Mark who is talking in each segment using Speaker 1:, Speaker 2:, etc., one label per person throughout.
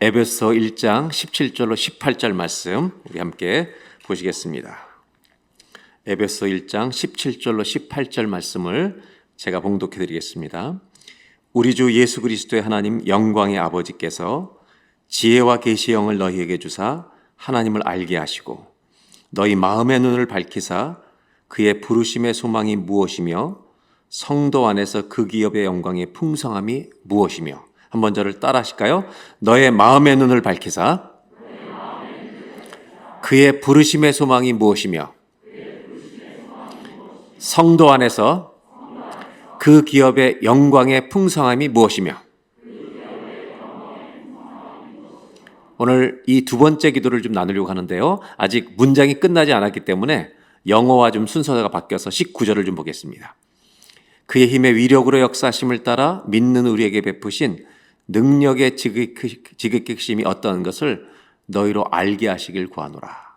Speaker 1: 에베소 1장 17절로 18절 말씀 우리 함께 보시겠습니다. 에베소 1장 17절로 18절 말씀을 제가 봉독해 드리겠습니다. 우리 주 예수 그리스도의 하나님 영광의 아버지께서 지혜와 계시의 영을 너희에게 주사 하나님을 알게 하시고 너희 마음의 눈을 밝히사 그의 부르심의 소망이 무엇이며 성도 안에서 그 기업의 영광의 풍성함이 무엇이며, 한번 저를 따라 하실까요? 너의 마음의 눈을 밝히사 그의 부르심의 소망이 무엇이며 성도 안에서 그 기업의 영광의 풍성함이 무엇이며. 오늘 이 두 번째 기도를 좀 나누려고 하는데요, 아직 문장이 끝나지 않았기 때문에 영어와 좀 순서가 바뀌어서 19절을 좀 보겠습니다. 그의 힘의 위력으로 역사하심을 따라 믿는 우리에게 베푸신 능력의 지극히심이 어떠한 것을 너희로 알게 하시길 구하노라.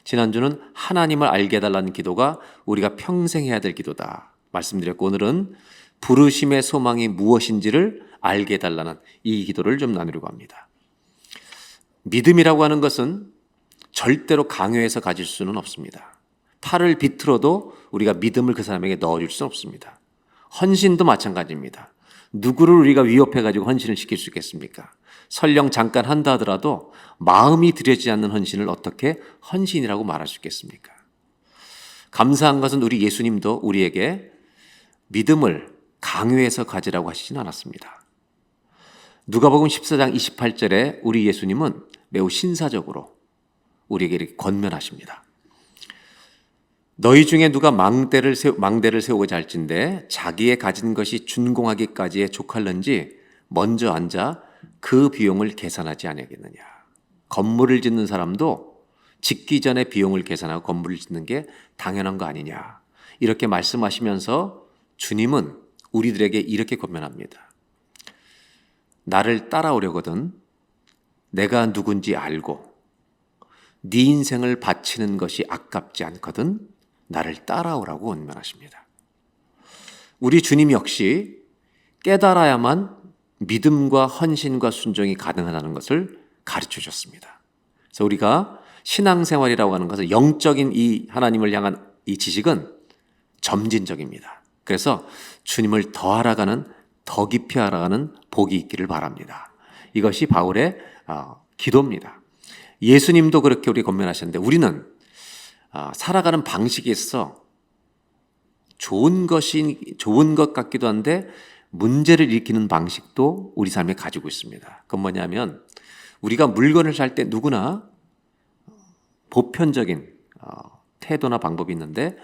Speaker 1: 지난주는 하나님을 알게 해달라는 기도가 우리가 평생 해야 될 기도다 말씀드렸고, 오늘은 부르심의 소망이 무엇인지를 알게 해달라는 이 기도를 좀 나누려고 합니다. 믿음이라고 하는 것은 절대로 강요해서 가질 수는 없습니다. 팔을 비틀어도 우리가 믿음을 그 사람에게 넣어줄 수는 없습니다. 헌신도 마찬가지입니다. 누구를 우리가 위협해가지고 헌신을 시킬 수 있겠습니까? 설령 잠깐 한다 하더라도 마음이 들여지지 않는 헌신을 어떻게 헌신이라고 말할 수 있겠습니까? 감사한 것은 우리 예수님도 우리에게 믿음을 강요해서 가지라고 하시진 않았습니다. 누가복음 14장 28절에 우리 예수님은 매우 신사적으로 우리에게 이렇게 권면하십니다. 너희 중에 누가 망대를 세우고자 할진대 자기의 가진 것이 준공하기까지에 족할는지 먼저 앉아 그 비용을 계산하지 아니하겠느냐. 건물을 짓는 사람도 짓기 전에 비용을 계산하고 건물을 짓는 게 당연한 거 아니냐. 이렇게 말씀하시면서 주님은 우리들에게 이렇게 권면합니다. 나를 따라오려거든 내가 누군지 알고 네 인생을 바치는 것이 아깝지 않거든 나를 따라오라고 권면하십니다. 우리 주님 역시 깨달아야만 믿음과 헌신과 순종이 가능하다는 것을 가르쳐 주셨습니다. 그래서 우리가 신앙생활이라고 하는 것은 영적인 이 하나님을 향한 이 지식은 점진적입니다. 그래서 주님을 더 알아가는, 더 깊이 알아가는 복이 있기를 바랍니다. 이것이 바울의 기도입니다. 예수님도 그렇게 우리 권면하셨는데, 우리는 살아가는 방식이 있어 좋은 것 같기도 한데 문제를 일으키는 방식도 우리 삶에 가지고 있습니다. 그건 뭐냐면, 우리가 물건을 살 때 누구나 보편적인 태도나 방법이 있는데,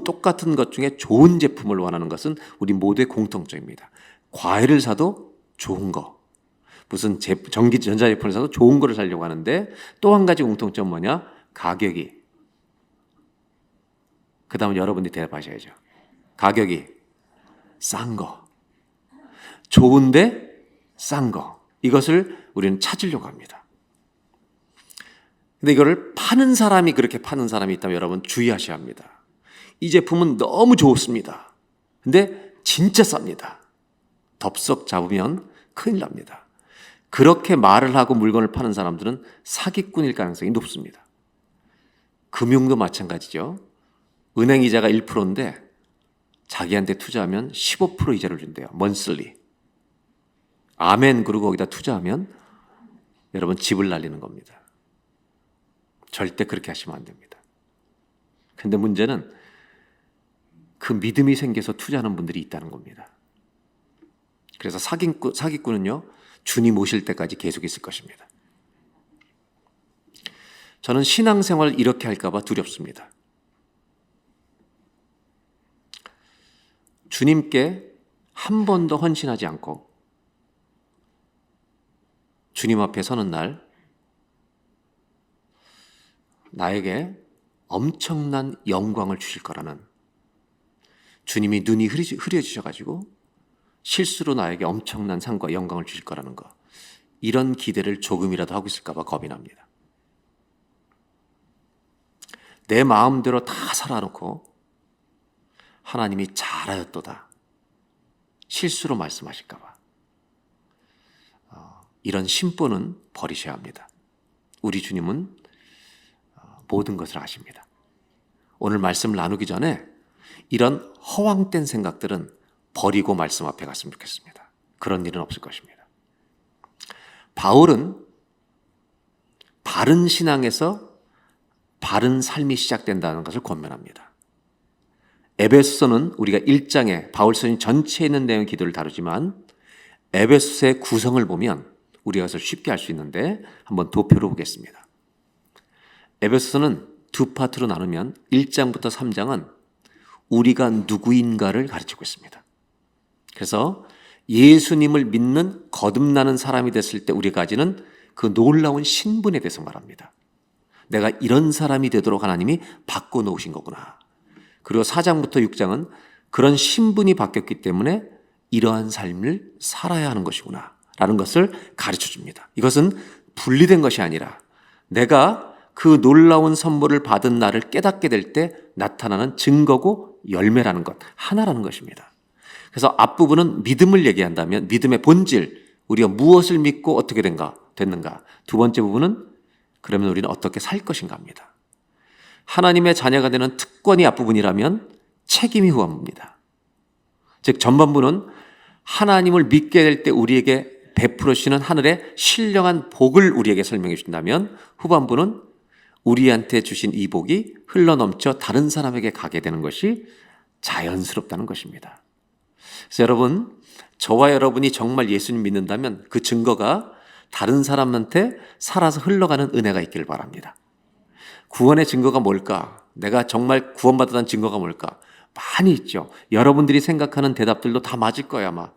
Speaker 1: 똑같은 것 중에 좋은 제품을 원하는 것은 우리 모두의 공통점입니다. 과일을 사도 좋은 거, 무슨 전자제품을 사도 좋은 거를 사려고 하는데, 또 한 가지 공통점은 뭐냐? 가격이. 그 다음은 여러분들이 대답하셔야죠. 가격이 싼 거, 좋은데 싼 거, 이것을 우리는 찾으려고 합니다. 근데 이거를 그렇게 파는 사람이 있다면 여러분 주의하셔야 합니다. 이 제품은 너무 좋습니다. 근데 진짜 쌉니다. 덥석 잡으면 큰일 납니다. 그렇게 말을 하고 물건을 파는 사람들은 사기꾼일 가능성이 높습니다. 금융도 마찬가지죠. 은행 이자가 1%인데 자기한테 투자하면 15% 이자를 준대요. 먼슬리. 아멘 그러고 거기다 투자하면 여러분 집을 날리는 겁니다. 절대 그렇게 하시면 안 됩니다. 근데 문제는 그 믿음이 생겨서 투자하는 분들이 있다는 겁니다. 그래서 사기꾼은요, 주님 오실 때까지 계속 있을 것입니다. 저는 신앙생활을 이렇게 할까 봐 두렵습니다. 주님께 한 번도 헌신하지 않고 주님 앞에 서는 날 나에게 엄청난 영광을 주실 거라는, 주님이 눈이 흐려지셔가지고 실수로 나에게 엄청난 상과 영광을 주실 거라는 거, 이런 기대를 조금이라도 하고 있을까 봐 겁이 납니다. 내 마음대로 다 살아놓고 하나님이 잘하였도다 실수로 말씀하실까 봐 이런 심보는 버리셔야 합니다. 우리 주님은 모든 것을 아십니다. 오늘 말씀을 나누기 전에 이런 허황된 생각들은 버리고 말씀 앞에 갔으면 좋겠습니다. 그런 일은 없을 것입니다. 바울은 바른 신앙에서 바른 삶이 시작된다는 것을 권면합니다. 에베소서는 우리가 1장에 바울서신 전체에 있는 내용의 기도를 다루지만 에베소서의 구성을 보면 우리가 그것을 쉽게 알 수 있는데 한번 도표로 보겠습니다. 에베소서는 두 파트로 나누면 1장부터 3장은 우리가 누구인가를 가르치고 있습니다. 그래서 예수님을 믿는 거듭나는 사람이 됐을 때 우리가 가지는 그 놀라운 신분에 대해서 말합니다. 내가 이런 사람이 되도록 하나님이 바꿔놓으신 거구나. 그리고 4장부터 6장은 그런 신분이 바뀌었기 때문에 이러한 삶을 살아야 하는 것이구나 라는 것을 가르쳐 줍니다. 이것은 분리된 것이 아니라 내가 그 놀라운 선물을 받은 나를 깨닫게 될 때 나타나는 증거고 열매라는 것, 하나라는 것입니다. 그래서 앞부분은 믿음을 얘기한다면 믿음의 본질, 우리가 무엇을 믿고 어떻게 됐는가. 두 번째 부분은 그러면 우리는 어떻게 살 것인가 합니다. 하나님의 자녀가 되는 특권이 앞부분이라면 책임이 후반부입니다. 즉 전반부는 하나님을 믿게 될 때 우리에게 베풀어 주시는 하늘의 신령한 복을 우리에게 설명해 주신다면 후반부는 우리한테 주신 이 복이 흘러넘쳐 다른 사람에게 가게 되는 것이 자연스럽다는 것입니다. 그래서 여러분, 저와 여러분이 정말 예수님 믿는다면 그 증거가 다른 사람한테 살아서 흘러가는 은혜가 있기를 바랍니다. 구원의 증거가 뭘까? 내가 정말 구원받았다는 증거가 뭘까? 많이 있죠. 여러분들이 생각하는 대답들도 다 맞을 거야 아마.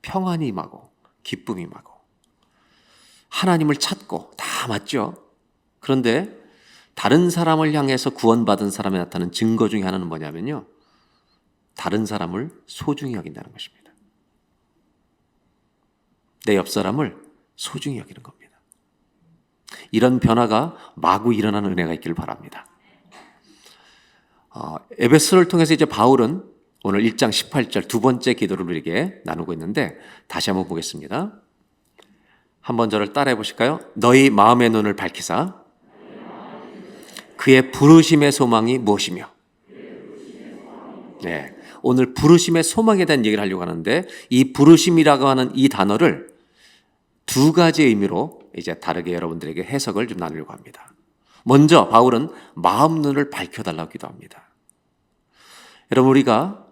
Speaker 1: 평안이 임하고 기쁨이 임하고 하나님을 찾고 다 맞죠. 그런데 다른 사람을 향해서 구원받은 사람에 나타나는 증거 중에 하나는 뭐냐면요, 다른 사람을 소중히 여긴다는 것입니다. 내 옆 사람을 소중히 여기는 겁니다. 이런 변화가 마구 일어나는 은혜가 있기를 바랍니다. 에베소를 통해서 이제 바울은 오늘 1장 18절 두 번째 기도를 우리에게 나누고 있는데 다시 한번 보겠습니다. 한번 저를 따라해 보실까요? 너희 마음의 눈을 밝히사 그의 부르심의 소망이 무엇이며. 네, 오늘 부르심의 소망에 대한 얘기를 하려고 하는데 이 부르심이라고 하는 이 단어를 두 가지의 의미로 이제 다르게 여러분들에게 해석을 좀 나누려고 합니다. 먼저 바울은 마음 눈을 밝혀달라고 기도합니다. 여러분, 우리가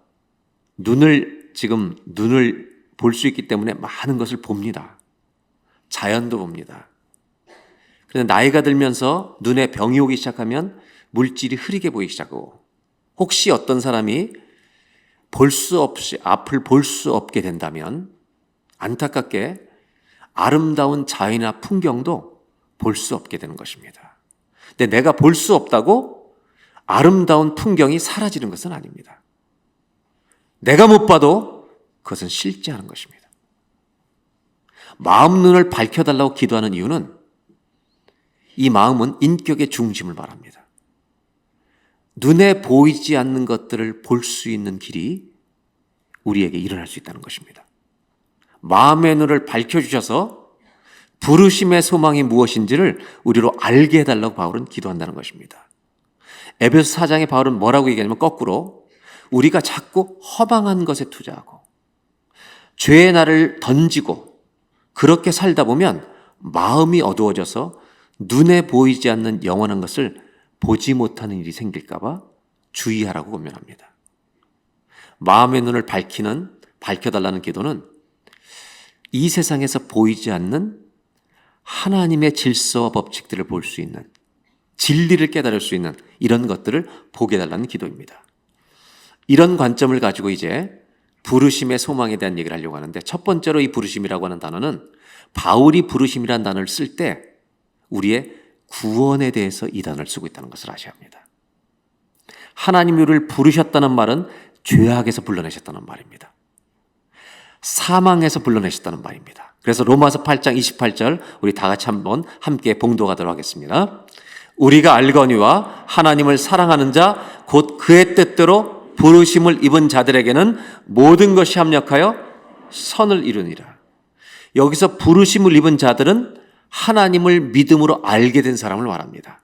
Speaker 1: 눈을 볼 수 있기 때문에 많은 것을 봅니다. 자연도 봅니다. 그런데 나이가 들면서 눈에 병이 오기 시작하면 물질이 흐리게 보이기 시작하고 혹시 어떤 사람이 앞을 볼 수 없게 된다면 안타깝게 아름다운 자연이나 풍경도 볼 수 없게 되는 것입니다. 근데 내가 볼 수 없다고 아름다운 풍경이 사라지는 것은 아닙니다. 내가 못 봐도 그것은 실제하는 것입니다. 마음 눈을 밝혀달라고 기도하는 이유는 이 마음은 인격의 중심을 말합니다. 눈에 보이지 않는 것들을 볼 수 있는 길이 우리에게 일어날 수 있다는 것입니다. 마음의 눈을 밝혀주셔서 부르심의 소망이 무엇인지를 우리로 알게 해달라고 바울은 기도한다는 것입니다. 에베소 4장에 바울은 뭐라고 얘기하냐면 거꾸로 우리가 자꾸 허망한 것에 투자하고 죄의 날을 던지고 그렇게 살다 보면 마음이 어두워져서 눈에 보이지 않는 영원한 것을 보지 못하는 일이 생길까 봐 주의하라고 권면합니다. 마음의 눈을 밝혀달라는 기도는 이 세상에서 보이지 않는 하나님의 질서와 법칙들을 볼 수 있는, 진리를 깨달을 수 있는 이런 것들을 보게 해달라는 기도입니다. 이런 관점을 가지고 이제 부르심의 소망에 대한 얘기를 하려고 하는데 첫 번째로 이 부르심이라고 하는 단어는 바울이 부르심이라는 단어를 쓸 때 우리의 구원에 대해서 이 단어를 쓰고 있다는 것을 아셔야 합니다. 하나님이 우리를 부르셨다는 말은 죄악에서 불러내셨다는 말입니다. 사망에서 불러내셨다는 말입니다. 그래서 로마서 8장 28절 우리 다 같이 한번 함께 봉독하도록 하겠습니다. 우리가 알거니와 하나님을 사랑하는 자 곧 그의 뜻대로 부르심을 입은 자들에게는 모든 것이 합력하여 선을 이루니라. 여기서 부르심을 입은 자들은 하나님을 믿음으로 알게 된 사람을 말합니다.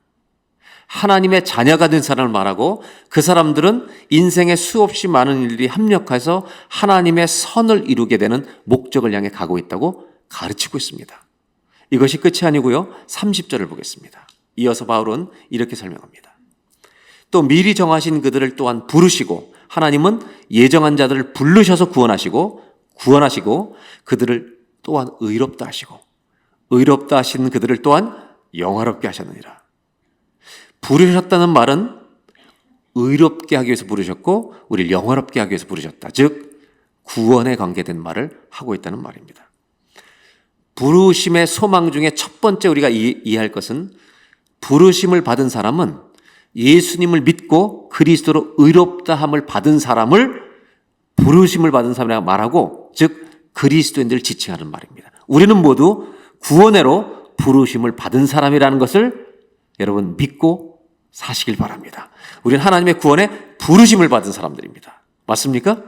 Speaker 1: 하나님의 자녀가 된 사람을 말하고 그 사람들은 인생에 수없이 많은 일들이 합력해서 하나님의 선을 이루게 되는 목적을 향해 가고 있다고 가르치고 있습니다. 이것이 끝이 아니고요. 30절을 보겠습니다. 이어서 바울은 이렇게 설명합니다. 또 미리 정하신 그들을 또한 부르시고 하나님은 예정한 자들을 부르셔서 구원하시고 그들을 또한 의롭다 하시고 의롭다 하신 그들을 또한 영화롭게 하셨느니라. 부르셨다는 말은 의롭게 하기 위해서 부르셨고 우리를 영화롭게 하기 위해서 부르셨다. 즉 구원에 관계된 말을 하고 있다는 말입니다. 부르심의 소망 중에 첫 번째 우리가 이해할 것은 부르심을 받은 사람은 예수님을 믿고 그리스도로 의롭다함을 받은 사람을 부르심을 받은 사람이라고 말하고 즉 그리스도인들을 지칭하는 말입니다. 우리는 모두 구원으로 부르심을 받은 사람이라는 것을 여러분 믿고 사시길 바랍니다. 우리는 하나님의 구원에 부르심을 받은 사람들입니다. 맞습니까?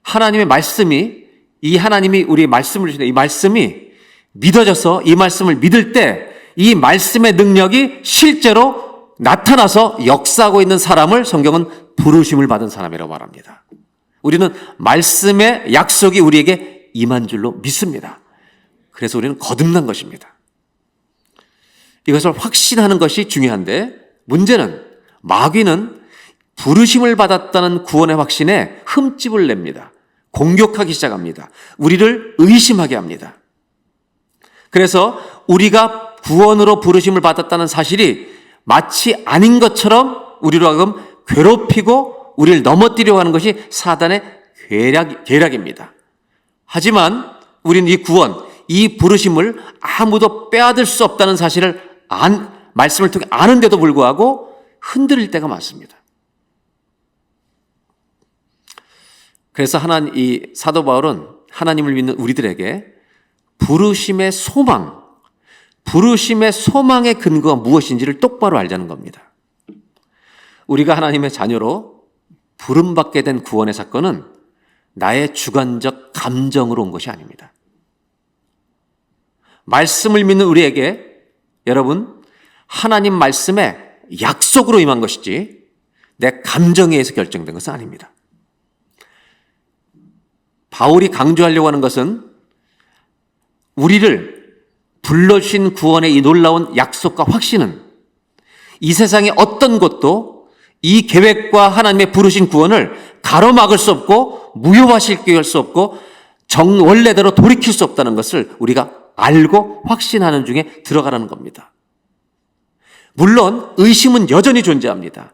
Speaker 1: 하나님의 말씀이 이 하나님이 우리의 말씀을 주시는 이 말씀이 믿어져서 이 말씀을 믿을 때 이 말씀의 능력이 실제로 나타나서 역사하고 있는 사람을 성경은 부르심을 받은 사람이라고 말합니다. 우리는 말씀의 약속이 우리에게 임한 줄로 믿습니다. 그래서 우리는 거듭난 것입니다. 이것을 확신하는 것이 중요한데 문제는 마귀는 부르심을 받았다는 구원의 확신에 흠집을 냅니다. 공격하기 시작합니다. 우리를 의심하게 합니다. 그래서 우리가 구원으로 부르심을 받았다는 사실이 마치 아닌 것처럼 우리로 하여금 괴롭히고 우리를 넘어뜨리려고 하는 것이 사단의 계략입니다. 하지만 우리는 이 구원, 이 부르심을 아무도 빼앗을 수 없다는 사실을 말씀을 통해 아는데도 불구하고 흔들릴 때가 많습니다. 그래서 이 사도 바울은 하나님을 믿는 우리들에게 부르심의 소망의 근거가 무엇인지를 똑바로 알자는 겁니다. 우리가 하나님의 자녀로 부름받게 된 구원의 사건은 나의 주관적 감정으로 온 것이 아닙니다. 말씀을 믿는 우리에게 여러분 하나님 말씀에 약속으로 임한 것이지 내 감정에 의해서 결정된 것은 아닙니다. 바울이 강조하려고 하는 것은 우리를 불러주신 구원의 이 놀라운 약속과 확신은 이 세상의 어떤 것도 이 계획과 하나님의 부르신 구원을 가로막을 수 없고 무효화시킬 수 없고 원래대로 돌이킬 수 없다는 것을 우리가 알고 확신하는 중에 들어가라는 겁니다. 물론 의심은 여전히 존재합니다.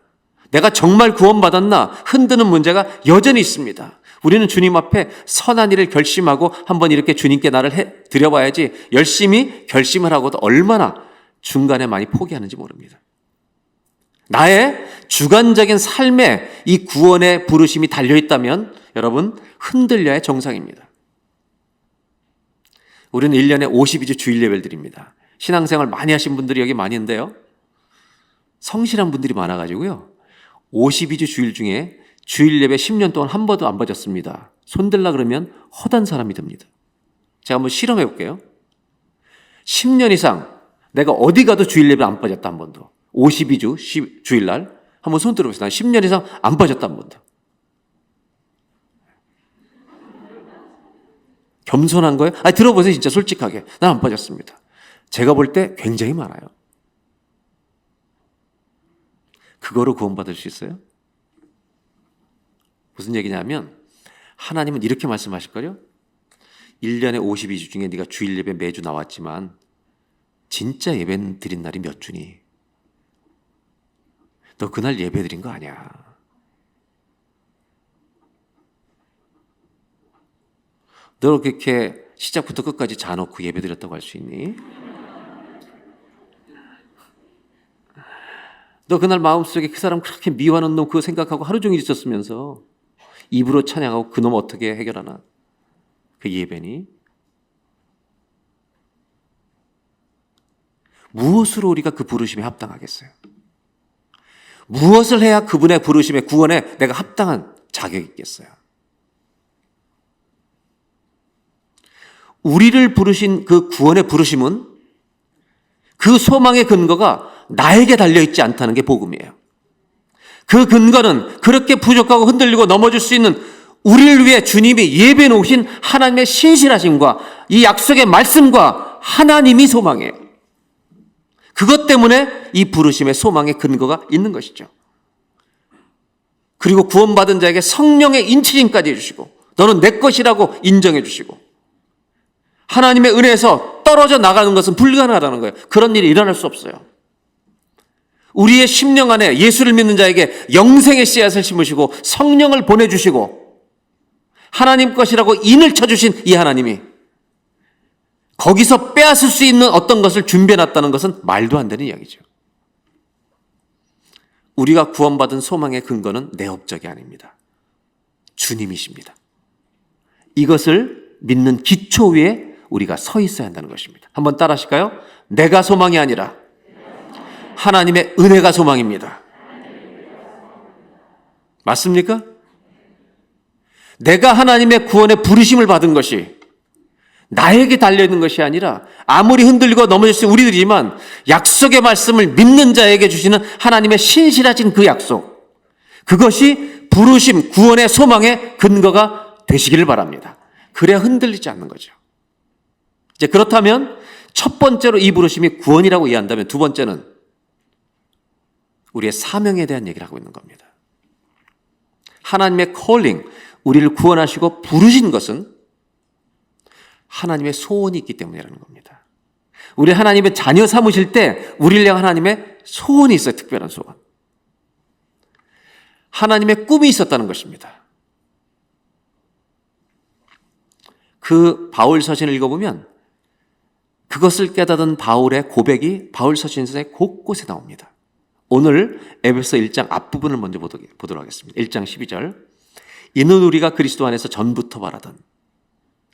Speaker 1: 내가 정말 구원받았나 흔드는 문제가 여전히 있습니다. 우리는 주님 앞에 선한 일을 결심하고 한번 이렇게 주님께 나를 드려봐야지 열심히 결심을 하고도 얼마나 중간에 많이 포기하는지 모릅니다. 나의 주관적인 삶에 이 구원의 부르심이 달려있다면 여러분 흔들려야 정상입니다. 우리는 1년에 52주 주일 예배를 드립니다. 신앙생활 많이 하신 분들이 여기 많이 있는데요. 성실한 분들이 많아가지고요. 52주 주일 중에 주일 예배 10년 동안 한 번도 안 빠졌습니다. 손들라 그러면 허단 사람이 됩니다. 제가 한번 실험해 볼게요. 10년 이상 내가 어디 가도 주일 예배 안 빠졌다 한 번도. 52주 주일날 한번 손 들어보세요. 10년 이상 안 빠졌다 한 번도. 겸손한 거예요? 아니 들어보세요. 진짜 솔직하게. 난 안 빠졌습니다. 제가 볼 때 굉장히 많아요. 그거로 구원받을 수 있어요? 무슨 얘기냐면 하나님은 이렇게 말씀하실걸요? 1년에 52주 중에 네가 주일 예배 매주 나왔지만 진짜 예배 드린 날이 몇 주니? 너 그날 예배 드린 거 아니야. 너 그렇게 시작부터 끝까지 자놓고 예배 드렸다고 할 수 있니? 너 그날 마음속에 그 사람 그렇게 미워하는 놈 그거 생각하고 하루 종일 있었으면서 입으로 찬양하고 그 놈 어떻게 해결하나? 그 예배니? 무엇으로 우리가 그 부르심에 합당하겠어요? 무엇을 해야 그분의 부르심에 구원에 내가 합당한 자격이 있겠어요? 우리를 부르신 그 구원의 부르심은 그 소망의 근거가 나에게 달려있지 않다는 게 복음이에요. 그 근거는 그렇게 부족하고 흔들리고 넘어질 수 있는 우리를 위해 주님이 예배해 놓으신 하나님의 신실하심과 이 약속의 말씀과 하나님이 소망이에요. 그것 때문에 이 부르심의 소망의 근거가 있는 것이죠. 그리고 구원받은 자에게 성령의 인치심까지 해주시고 너는 내 것이라고 인정해 주시고 하나님의 은혜에서 떨어져 나가는 것은 불가능하다는 거예요. 그런 일이 일어날 수 없어요. 우리의 심령 안에 예수를 믿는 자에게 영생의 씨앗을 심으시고 성령을 보내주시고 하나님 것이라고 인을 쳐주신 이 하나님이 거기서 빼앗을 수 있는 어떤 것을 준비해놨다는 것은 말도 안 되는 이야기죠. 우리가 구원받은 소망의 근거는 내 업적이 아닙니다. 주님이십니다. 이것을 믿는 기초 위에 우리가 서 있어야 한다는 것입니다. 한번 따라 하실까요? 내가 소망이 아니라 하나님의 은혜가 소망입니다. 맞습니까? 내가 하나님의 구원의 부르심을 받은 것이 나에게 달려있는 것이 아니라 아무리 흔들리고 넘어질 수 있는 우리들이지만 약속의 말씀을 믿는 자에게 주시는 하나님의 신실하신 그 약속, 그것이 부르심, 구원의 소망의 근거가 되시기를 바랍니다. 그래야 흔들리지 않는 거죠. 이제 그렇다면 첫 번째로 이 부르심이 구원이라고 이해한다면 두 번째는 우리의 사명에 대한 얘기를 하고 있는 겁니다. 하나님의 calling, 우리를 구원하시고 부르신 것은 하나님의 소원이 있기 때문이라는 겁니다. 우리 하나님의 자녀 삼으실 때 우리를 향한 하나님의 소원이 있어요. 특별한 소원. 하나님의 꿈이 있었다는 것입니다. 그 바울 서신을 읽어보면 그것을 깨닫은 바울의 고백이 바울 서신서에 곳곳에 나옵니다. 오늘 에베소 1장 앞부분을 먼저 보도록 하겠습니다. 1장 12절. 이는 우리가 그리스도 안에서 전부터 바라던,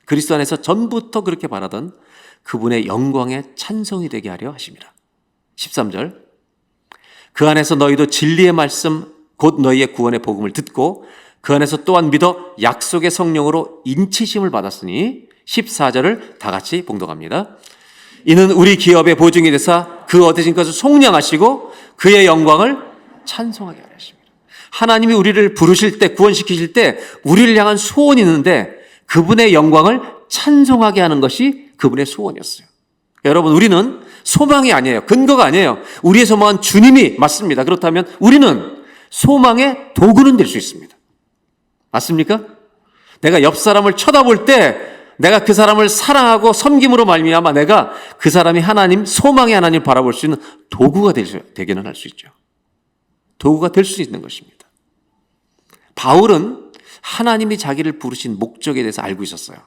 Speaker 1: 그리스도 안에서 전부터 그렇게 바라던 그분의 영광의 찬송이 되게 하려 하심이라. 13절. 그 안에서 너희도 진리의 말씀 곧 너희의 구원의 복음을 듣고 그 안에서 또한 믿어 약속의 성령으로 인치심을 받았으니. 14절을 다 같이 봉독합니다. 이는 우리 기업의 보증이 되사 그 얻으신 것을 속량하시고 그의 영광을 찬송하게 하려 하십니다. 하나님이 우리를 부르실 때, 구원시키실 때 우리를 향한 소원이 있는데 그분의 영광을 찬송하게 하는 것이 그분의 소원이었어요. 여러분, 우리는 소망이 아니에요. 근거가 아니에요. 우리의 소망은 주님이 맞습니다. 그렇다면 우리는 소망의 도구는 될 수 있습니다. 맞습니까? 내가 옆 사람을 쳐다볼 때 내가 그 사람을 사랑하고 섬김으로 말미암아 내가 그 사람이 하나님, 소망의 하나님을 바라볼 수 있는 도구가 되기는 할 수 있죠. 도구가 될 수 있는 것입니다. 바울은 하나님이 자기를 부르신 목적에 대해서 알고 있었어요.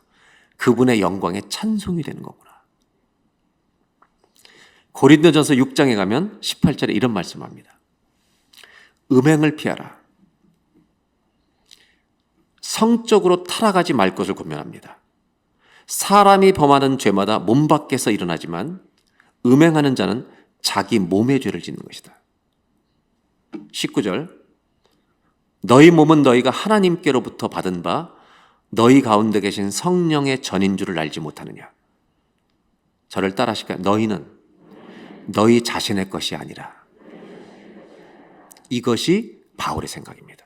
Speaker 1: 그분의 영광에 찬송이 되는 거구나. 고린도전서 6장에 가면 18절에 이런 말씀합니다. 음행을 피하라. 성적으로 타락하지 말 것을 권면합니다. 사람이 범하는 죄마다 몸 밖에서 일어나지만 음행하는 자는 자기 몸의 죄를 짓는 것이다. 19절. 너희 몸은 너희가 하나님께로부터 받은 바 너희 가운데 계신 성령의 전인 줄을 알지 못하느냐. 저를 따라 하실까요? 너희는 너희 자신의 것이 아니라. 이것이 바울의 생각입니다.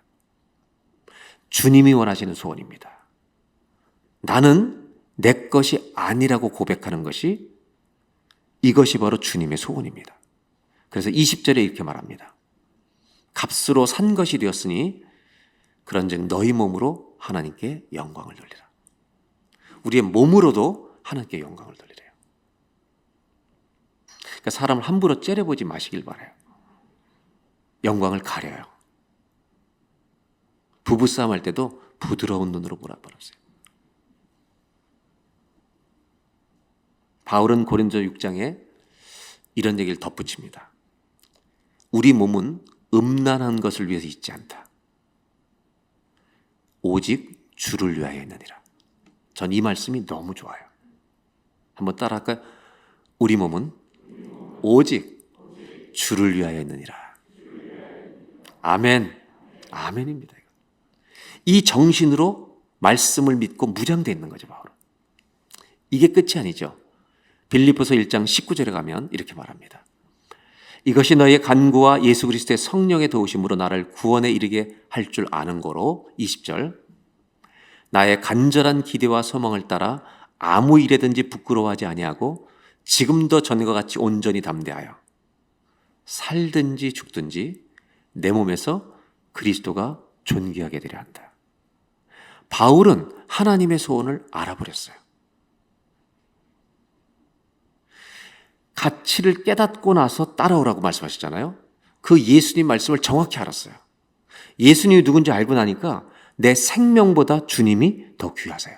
Speaker 1: 주님이 원하시는 소원입니다. 나는 내 것이 아니라고 고백하는 것이, 이것이 바로 주님의 소원입니다. 그래서 20절에 이렇게 말합니다. 값으로 산 것이 되었으니 그런즉 너희 몸으로 하나님께 영광을 돌리라. 우리의 몸으로도 하나님께 영광을 돌리래요. 그러니까 사람을 함부로 째려보지 마시길 바라요. 영광을 가려요. 부부싸움 할 때도 부드러운 눈으로 보라보세요. 바울은 고린도 6장에 이런 얘기를 덧붙입니다. 우리 몸은 음란한 것을 위해서 있지 않다. 오직 주를 위하여 있느니라. 전 이 말씀이 너무 좋아요. 한번 따라 할까요? 우리 몸은 오직 주를 위하여 있느니라. 아멘. 아멘입니다. 이 정신으로 말씀을 믿고 무장되어 있는 거죠, 바울은. 이게 끝이 아니죠. 빌립보서 1장 19절에 가면 이렇게 말합니다. 이것이 너희의 간구와 예수 그리스도의 성령의 도우심으로 나를 구원에 이르게 할 줄 아는 거로 20절 나의 간절한 기대와 소망을 따라 아무 일에든지 부끄러워하지 아니하고 지금도 전과 같이 온전히 담대하여 살든지 죽든지 내 몸에서 그리스도가 존귀하게 되려 한다. 바울은 하나님의 소원을 알아버렸어요. 가치를 깨닫고 나서 따라오라고 말씀하셨잖아요. 그 예수님 말씀을 정확히 알았어요. 예수님이 누군지 알고 나니까 내 생명보다 주님이 더 귀하세요.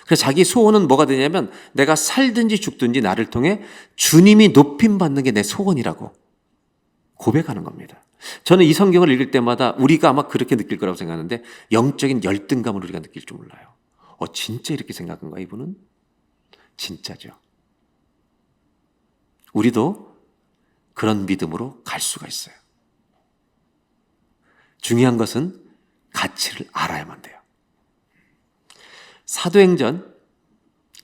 Speaker 1: 그래서 자기 소원은 뭐가 되냐면 내가 살든지 죽든지 나를 통해 주님이 높임받는 게 내 소원이라고 고백하는 겁니다. 저는 이 성경을 읽을 때마다 우리가 아마 그렇게 느낄 거라고 생각하는데 영적인 열등감을 우리가 느낄 줄 몰라요. 진짜 이렇게 생각한가 이분은? 진짜죠. 우리도 그런 믿음으로 갈 수가 있어요. 중요한 것은 가치를 알아야만 돼요. 사도행전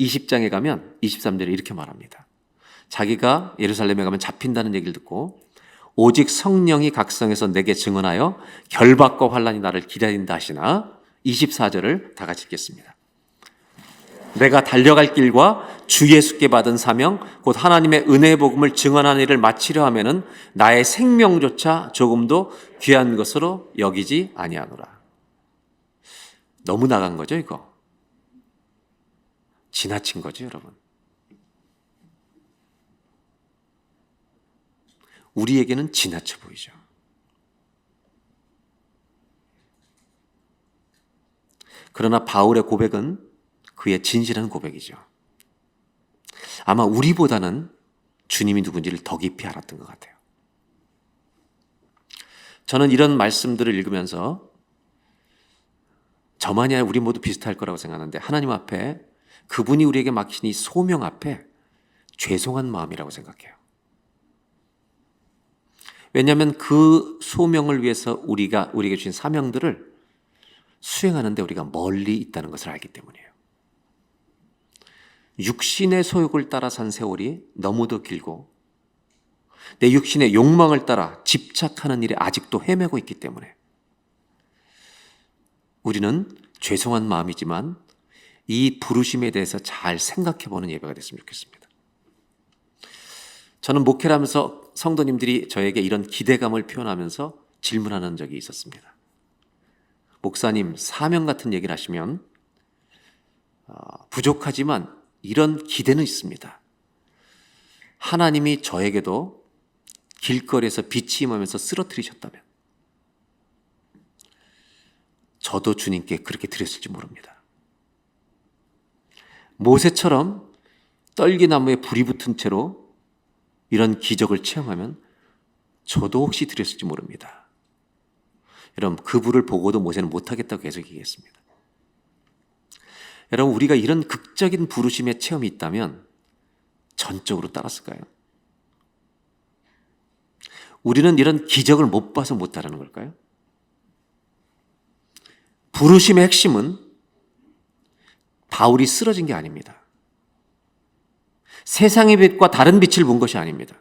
Speaker 1: 20장에 가면 23절에 이렇게 말합니다. 자기가 예루살렘에 가면 잡힌다는 얘기를 듣고 오직 성령이 각성해서 내게 증언하여 결박과 환난이 나를 기다린다 하시나 24절을 다 같이 읽겠습니다. 내가 달려갈 길과 주 예수께 받은 사명 곧 하나님의 은혜의 복음을 증언하는 일을 마치려 하면은 나의 생명조차 조금도 귀한 것으로 여기지 아니하노라. 너무 나간 거죠, 이거. 지나친 거죠, 여러분. 우리에게는 지나쳐 보이죠. 그러나 바울의 고백은 그의 진실한 고백이죠. 아마 우리보다는 주님이 누군지를 더 깊이 알았던 것 같아요. 저는 이런 말씀들을 읽으면서 저만이 아니라 우리 모두 비슷할 거라고 생각하는데 하나님 앞에 그분이 우리에게 맡긴 이 소명 앞에 죄송한 마음이라고 생각해요. 왜냐하면 그 소명을 위해서 우리에게 주신 사명들을 수행하는데 우리가 멀리 있다는 것을 알기 때문이에요. 육신의 소욕을 따라 산 세월이 너무도 길고 내 육신의 욕망을 따라 집착하는 일에 아직도 헤매고 있기 때문에 우리는 죄송한 마음이지만 이 부르심에 대해서 잘 생각해보는 예배가 됐으면 좋겠습니다. 저는 목회를 하면서 성도님들이 저에게 이런 기대감을 표현하면서 질문하는 적이 있었습니다. 목사님, 사명 같은 얘기를 하시면 부족하지만 이런 기대는 있습니다. 하나님이 저에게도 길거리에서 빛이 임하면서 쓰러뜨리셨다면 저도 주님께 그렇게 드렸을지 모릅니다. 모세처럼 떨기나무에 불이 붙은 채로 이런 기적을 체험하면 저도 혹시 드렸을지 모릅니다. 여러분, 그 불을 보고도 모세는 못하겠다고 계속 얘기했습니다. 여러분, 우리가 이런 극적인 부르심의 체험이 있다면 전적으로 따랐을까요? 우리는 이런 기적을 못 봐서 못 따르는 걸까요? 부르심의 핵심은 바울이 쓰러진 게 아닙니다. 세상의 빛과 다른 빛을 본 것이 아닙니다.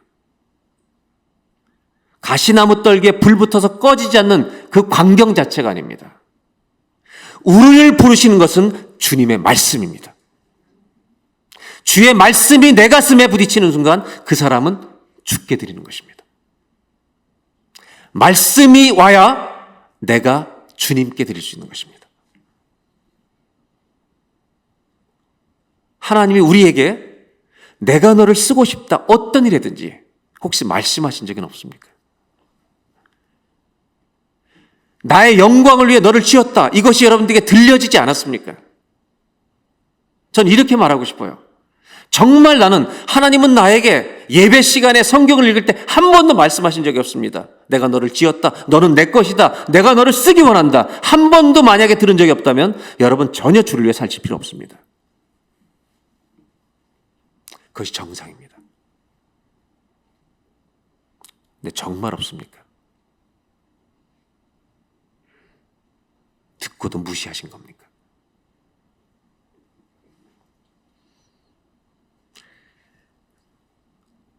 Speaker 1: 가시나무 떨기에 불 붙어서 꺼지지 않는 그 광경 자체가 아닙니다. 우리를 부르시는 것은 주님의 말씀입니다. 주의 말씀이 내 가슴에 부딪히는 순간 그 사람은 죽게 드리는 것입니다. 말씀이 와야 내가 주님께 드릴 수 있는 것입니다. 하나님이 우리에게 내가 너를 쓰고 싶다 어떤 일이든지 혹시 말씀하신 적은 없습니까? 나의 영광을 위해 너를 지었다. 이것이 여러분들에게 들려지지 않았습니까? 전 이렇게 말하고 싶어요. 정말 나는 하나님은 나에게 예배 시간에 성경을 읽을 때 한 번도 말씀하신 적이 없습니다. 내가 너를 지었다. 너는 내 것이다. 내가 너를 쓰기 원한다. 한 번도 만약에 들은 적이 없다면 여러분 전혀 주를 위해 살칠 필요 없습니다. 그것이 정상입니다. 근데 정말 없습니까? 듣고도 무시하신 겁니까?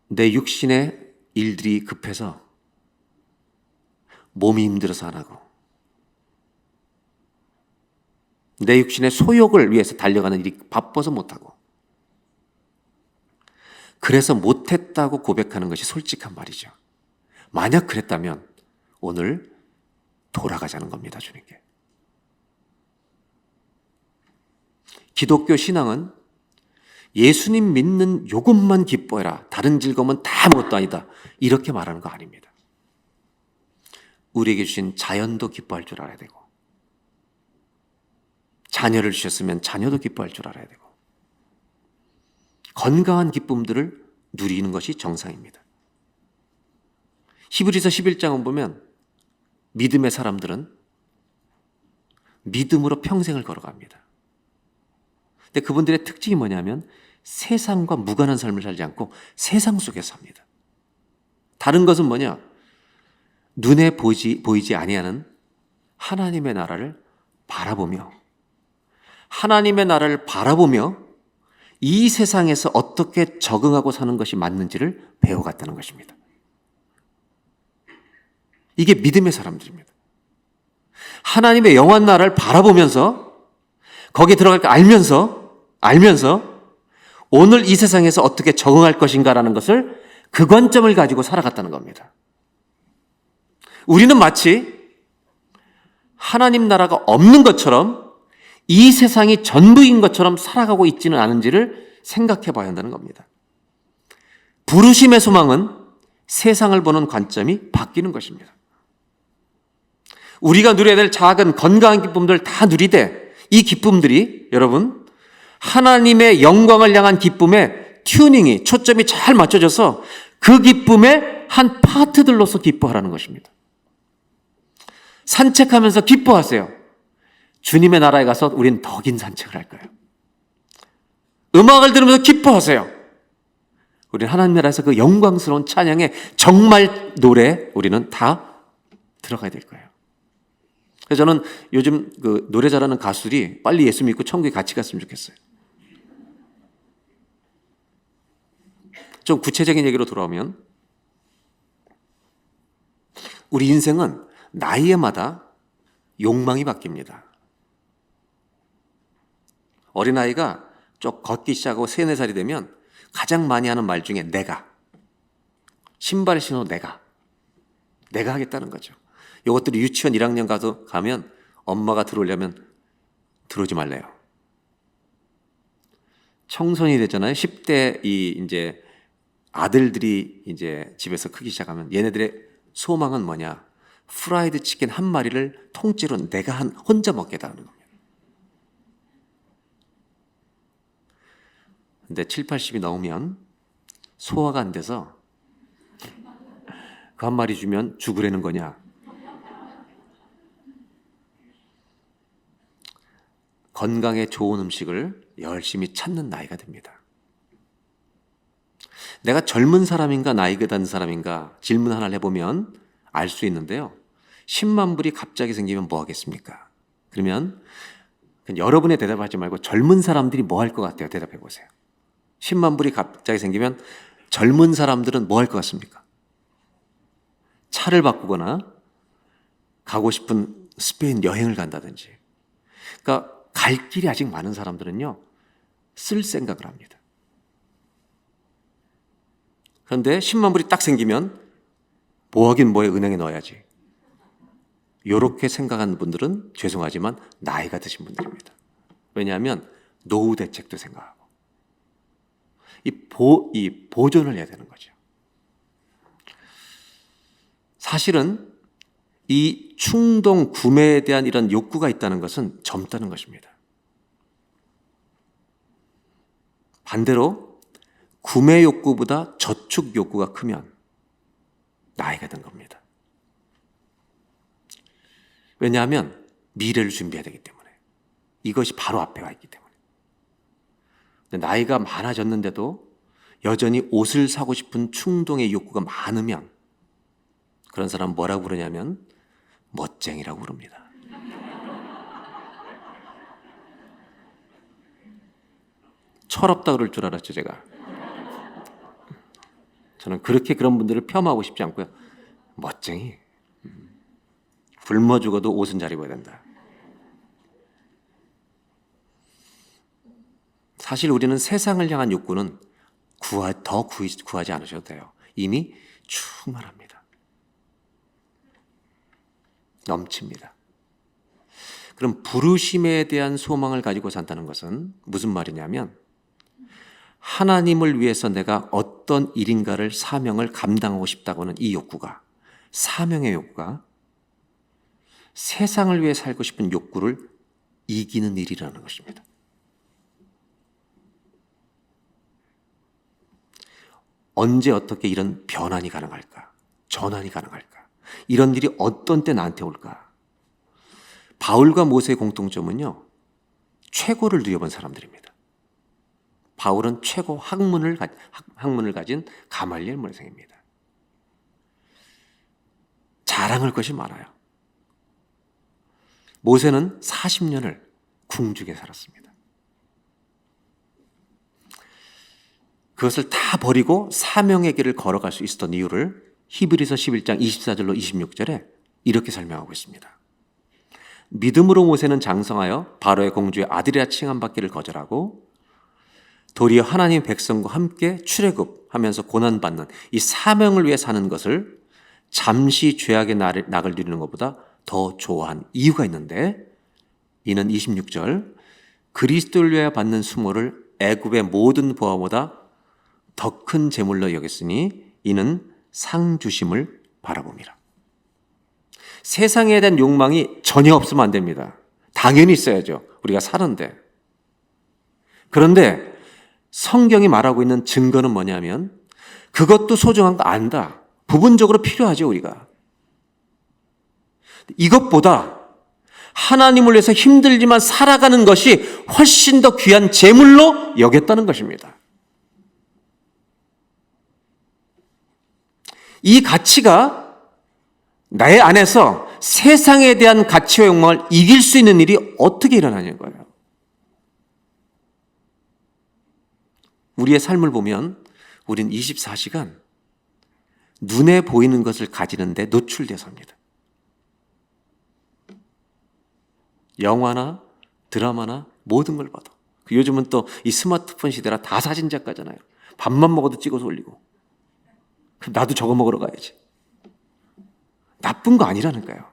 Speaker 1: 내 육신의 일들이 급해서 몸이 힘들어서 안 하고, 내 육신의 소욕을 위해서 달려가는 일이 바빠서 못하고, 그래서 못했다고 고백하는 것이 솔직한 말이죠. 만약 그랬다면 오늘 돌아가자는 겁니다, 주님께. 기독교 신앙은 예수님 믿는 요것만 기뻐해라, 다른 즐거움은 다 아무것도 아니다, 이렇게 말하는 거 아닙니다. 우리에게 주신 자연도 기뻐할 줄 알아야 되고, 자녀를 주셨으면 자녀도 기뻐할 줄 알아야 되고, 건강한 기쁨들을 누리는 것이 정상입니다. 히브리서 11장을 보면 믿음의 사람들은 믿음으로 평생을 걸어갑니다. 근데 그분들의 특징이 뭐냐면 세상과 무관한 삶을 살지 않고 세상 속에서 삽니다. 다른 것은 뭐냐? 눈에 보이지 아니하는 하나님의 나라를 바라보며, 하나님의 나라를 바라보며 이 세상에서 어떻게 적응하고 사는 것이 맞는지를 배워갔다는 것입니다. 이게 믿음의 사람들입니다. 하나님의 영원 나라를 바라보면서 거기에 들어갈 거 알면서 오늘 이 세상에서 어떻게 적응할 것인가라는 것을, 그 관점을 가지고 살아갔다는 겁니다. 우리는 마치 하나님 나라가 없는 것처럼, 이 세상이 전부인 것처럼 살아가고 있지는 않은지를 생각해 봐야 한다는 겁니다. 부르심의 소망은 세상을 보는 관점이 바뀌는 것입니다. 우리가 누려야 될 작은 건강한 기쁨들 다 누리되, 이 기쁨들이 여러분 하나님의 영광을 향한 기쁨의 튜닝이, 초점이 잘 맞춰져서 그 기쁨의 한 파트들로서 기뻐하라는 것입니다. 산책하면서 기뻐하세요. 주님의 나라에 가서 우린 더 긴 산책을 할 거예요. 음악을 들으면서 기뻐하세요. 우리는 하나님 나라에서 그 영광스러운 찬양의 정말 노래, 우리는 다 들어가야 될 거예요. 그래서 저는 요즘 그 노래 잘하는 가수들이 빨리 예수 믿고 천국에 같이 갔으면 좋겠어요. 좀 구체적인 얘기로 돌아오면, 우리 인생은 나이에마다 욕망이 바뀝니다. 어린아이가 쭉 걷기 시작하고 3, 4살이 되면 가장 많이 하는 말 중에 내가, 신발 신어 내가 하겠다는 거죠. 이것들이 유치원 1학년 가면 엄마가 들어오려면 들어오지 말래요. 청소년이 됐잖아요. 10대 이제 아들들이 이제 집에서 크기 시작하면 얘네들의 소망은 뭐냐? 프라이드 치킨 한 마리를 통째로 내가 혼자 먹겠다는 겁니다. 근데 7, 80이 넘으면 소화가 안 돼서 그 한 마리 주면 죽으라는 거냐? 건강에 좋은 음식을 열심히 찾는 나이가 됩니다. 내가 젊은 사람인가 나이가 든 사람인가 질문 하나를 해보면 알 수 있는데요. 10만 불이 갑자기 생기면 뭐 하겠습니까? 그러면 여러분의 대답하지 말고 젊은 사람들이 뭐 할 것 같아요? 대답해 보세요. 10만 불이 갑자기 생기면 젊은 사람들은 뭐 할 것 같습니까? 차를 바꾸거나 가고 싶은 스페인 여행을 간다든지. 그러니까 갈 길이 아직 많은 사람들은요, 쓸 생각을 합니다. 그런데 10만 불이 딱 생기면 뭐 하긴 뭐해, 은행에 넣어야지. 이렇게 생각하는 분들은 죄송하지만 나이가 드신 분들입니다. 왜냐하면 노후 대책도 생각하고 이 보존을 해야 되는 거죠. 사실은 이 충동 구매에 대한 이런 욕구가 있다는 것은 젊다는 것입니다. 반대로 구매 욕구보다 저축 욕구가 크면 나이가 든 겁니다. 왜냐하면 미래를 준비해야 되기 때문에, 이것이 바로 앞에 와 있기 때문에. 근데 나이가 많아졌는데도 여전히 옷을 사고 싶은 충동의 욕구가 많으면 그런 사람 뭐라고 부르냐면 멋쟁이라고 부릅니다. 철없다 그럴 줄 알았죠, 제가. 저는 그렇게 그런 분들을 폄하하고 싶지 않고요. 멋쟁이. 굶어 죽어도 옷은 잘 입어야 된다. 사실 우리는 세상을 향한 욕구는 구하지 않으셔도 돼요. 이미 충만합니다. 넘칩니다. 그럼 부르심에 대한 소망을 가지고 산다는 것은 무슨 말이냐면 하나님을 위해서 내가 어떤 일인가를 사명을 감당하고 싶다고 하는 이 욕구가 사명의 욕구가 세상을 위해 살고 싶은 욕구를 이기는 일이라는 것입니다. 언제 어떻게 이런 변환이 가능할까? 전환이 가능할까? 이런 일이 어떤 때 나한테 올까? 바울과 모세의 공통점은요. 최고를 누려본 사람들입니다. 바울은 최고 학문을 가진 가말리엘 문화생입니다. 자랑할 것이 많아요. 모세는 40년을 궁중에 살았습니다. 그것을 다 버리고 사명의 길을 걸어갈 수 있었던 이유를 히브리서 11장 24절로 26절에 이렇게 설명하고 있습니다. 믿음으로 모세는 장성하여 바로의 공주의 아들이라 칭함받기를 거절하고 도리어 하나님의 백성과 함께 출애굽하면서 고난받는 이 사명을 위해 사는 것을 잠시 죄악의 낙을 누리는 것보다 더 좋아한 이유가 있는데 이는 26절 그리스도를 위하여 받는 수모를 애굽의 모든 보화보다 더 큰 재물로 여겼으니 이는 상 주심을 바라봅니다. 세상에 대한 욕망이 전혀 없으면 안 됩니다. 당연히 있어야죠. 우리가 사는데. 그런데 성경이 말하고 있는 증거는 뭐냐면 그것도 소중한 거 안다. 부분적으로 필요하죠, 우리가. 이것보다 하나님을 위해서 힘들지만 살아가는 것이 훨씬 더 귀한 재물로 여겼다는 것입니다. 이 가치가 나의 안에서 세상에 대한 가치와 욕망을 이길 수 있는 일이 어떻게 일어나는 거예요? 우리의 삶을 보면 우린 24시간 눈에 보이는 것을 가지는데 노출되어 삽니다. 영화나 드라마나 모든 걸 봐도. 요즘은 또 이 스마트폰 시대라 다 사진작가잖아요. 밥만 먹어도 찍어서 올리고. 그럼 나도 저거 먹으러 가야지. 나쁜 거 아니라는 거예요.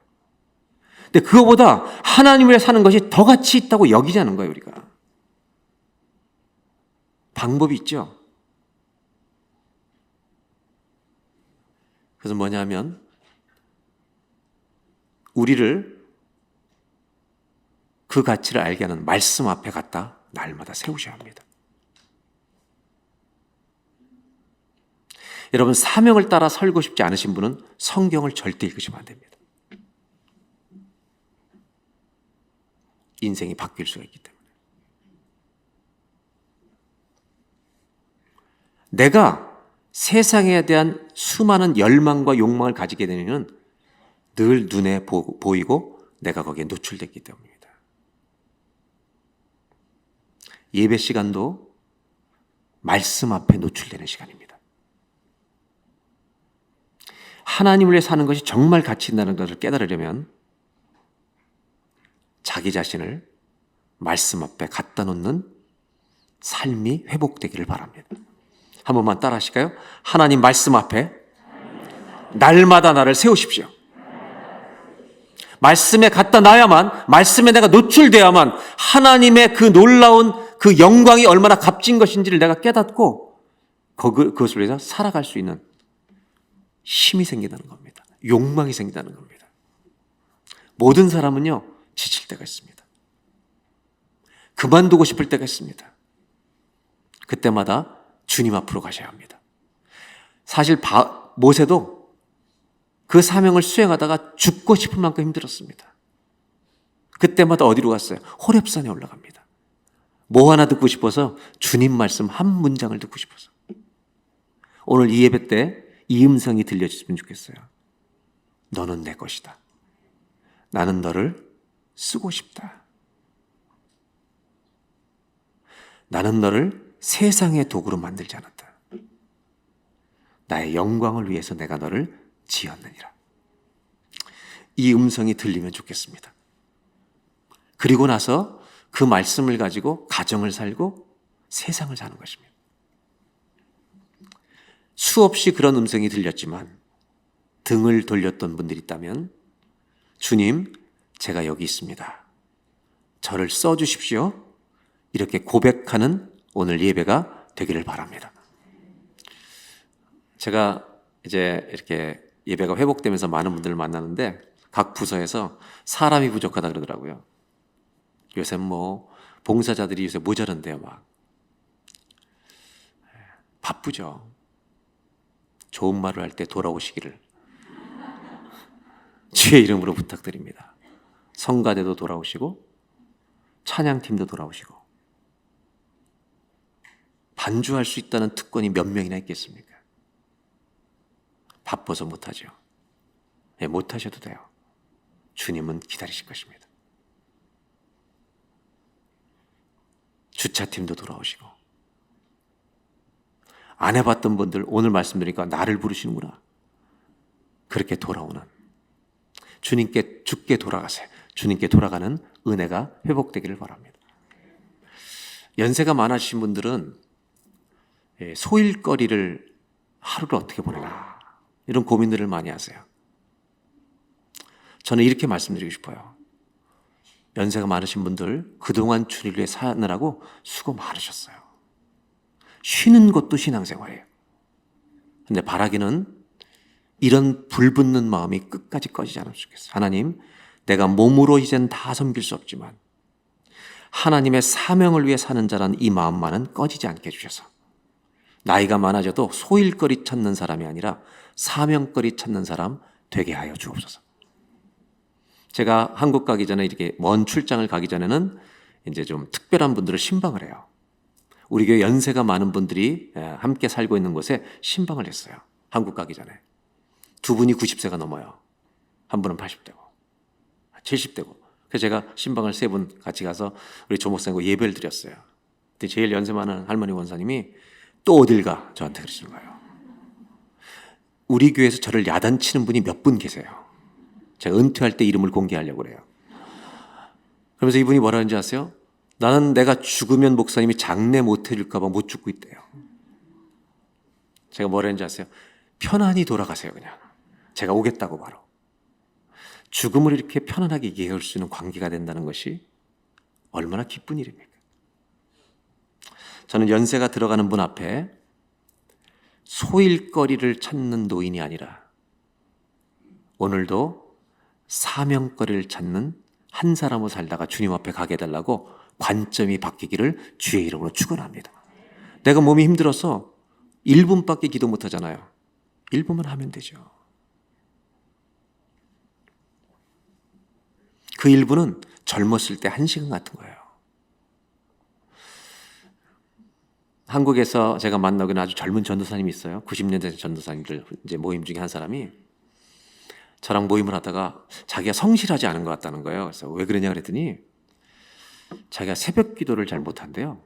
Speaker 1: 근데 그거보다 하나님을 위해 사는 것이 더 가치 있다고 여기자는 거예요, 우리가. 방법이 있죠. 그래서 뭐냐면 우리를 그 가치를 알게 하는 말씀 앞에 갖다 날마다 세우셔야 합니다. 여러분 사명을 따라 살고 싶지 않으신 분은 성경을 절대 읽으시면 안 됩니다. 인생이 바뀔 수가 있기 때문에. 내가 세상에 대한 수많은 열망과 욕망을 가지게 되면 늘 눈에 보이고 내가 거기에 노출됐기 때문입니다. 예배 시간도 말씀 앞에 노출되는 시간입니다. 하나님을 위해 사는 것이 정말 가치 있다는 것을 깨달으려면 자기 자신을 말씀 앞에 갖다 놓는 삶이 회복되기를 바랍니다. 한 번만 따라 하실까요? 하나님 말씀 앞에 날마다 나를 세우십시오. 말씀에 갖다 놔야만, 말씀에 내가 노출돼야만 하나님의 그 놀라운 그 영광이 얼마나 값진 것인지를 내가 깨닫고 그것을 위해서 살아갈 수 있는 힘이 생긴다는 겁니다. 욕망이 생긴다는 겁니다. 모든 사람은요, 지칠 때가 있습니다. 그만두고 싶을 때가 있습니다. 그때마다 주님 앞으로 가셔야 합니다. 사실 모세도 그 사명을 수행하다가 죽고 싶을 만큼 힘들었습니다. 그때마다 어디로 갔어요? 호렙산에 올라갑니다. 뭐 하나 듣고 싶어서 주님 말씀 한 문장을 듣고 싶어서. 오늘 이 예배 때 이 음성이 들려주시면 좋겠어요. 너는 내 것이다. 나는 너를 쓰고 싶다. 나는 너를 세상의 도구로 만들지 않았다. 나의 영광을 위해서 내가 너를 지었느니라. 이 음성이 들리면 좋겠습니다. 그리고 나서 그 말씀을 가지고 가정을 살고 세상을 사는 것입니다. 수없이 그런 음성이 들렸지만 등을 돌렸던 분들이 있다면 주님, 제가 여기 있습니다. 저를 써주십시오. 이렇게 고백하는 오늘 예배가 되기를 바랍니다. 제가 이제 이렇게 예배가 회복되면서 많은 분들을 만나는데 각 부서에서 사람이 부족하다 그러더라고요. 요새 뭐 봉사자들이 요새 모자란대요. 막 바쁘죠. 좋은 말을 할 때 돌아오시기를 주의 이름으로 부탁드립니다. 성가대도 돌아오시고 찬양팀도 돌아오시고 반주할 수 있다는 특권이 몇 명이나 있겠습니까? 바빠서 못하죠. 네, 못하셔도 돼요. 주님은 기다리실 것입니다. 주차팀도 돌아오시고 안 해봤던 분들 오늘 말씀드리니까 나를 부르시는구나. 그렇게 돌아오는 주님께 죽게 돌아가세요. 주님께 돌아가는 은혜가 회복되기를 바랍니다. 연세가 많으신 분들은 소일거리를 하루를 어떻게 보내나 이런 고민들을 많이 하세요. 저는 이렇게 말씀드리고 싶어요. 연세가 많으신 분들 그동안 주님을 위해 사느라고 수고 많으셨어요. 쉬는 것도 신앙생활이에요. 근데 바라기는 이런 불붙는 마음이 끝까지 꺼지지 않으면 좋겠어요. 하나님, 내가 몸으로 이젠 다 섬길 수 없지만 하나님의 사명을 위해 사는 자란 이 마음만은 꺼지지 않게 해주셔서 나이가 많아져도 소일거리 찾는 사람이 아니라 사명거리 찾는 사람 되게 하여 주옵소서. 제가 한국 가기 전에 이렇게 먼 출장을 가기 전에는 이제 좀 특별한 분들을 신방을 해요. 우리 교회 연세가 많은 분들이 함께 살고 있는 곳에 신방을 했어요. 한국 가기 전에. 두 분이 90세가 넘어요. 한 분은 80대고 70대고. 그래서 제가 신방을 3분 같이 가서 우리 조목사님과 예배를 드렸어요. 근데 제일 연세 많은 할머니 원사님이 또 어딜 가? 저한테 그러시는 거예요. 우리 교회에서 저를 야단치는 분이 몇 분 계세요. 제가 은퇴할 때 이름을 공개하려고 그래요. 그러면서 이분이 뭐라 하는지 아세요? 나는 내가 죽으면 목사님이 장례 못 해줄까 봐 못 죽고 있대요. 제가 뭐라 했는지 아세요? 편안히 돌아가세요 그냥. 제가 오겠다고 바로. 죽음을 이렇게 편안하게 얘기할 수 있는 관계가 된다는 것이 얼마나 기쁜 일입니까? 저는 연세가 들어가는 분 앞에 소일거리를 찾는 노인이 아니라 오늘도 사명거리를 찾는 한 사람으로 살다가 주님 앞에 가게 해달라고 관점이 바뀌기를 주의 이름으로 축원합니다. 내가 몸이 힘들어서 1분밖에 기도 못하잖아요. 1분만 하면 되죠. 그 1분은 젊었을 때 1시간 같은 거예요. 한국에서 제가 만나기는 아주 젊은 전도사님이 있어요. 90년대 전도사님들 이제 모임 중에 한 사람이 저랑 모임을 하다가 자기가 성실하지 않은 것 같다는 거예요. 그래서 왜 그러냐 그랬더니 자기가 새벽 기도를 잘 못한대요.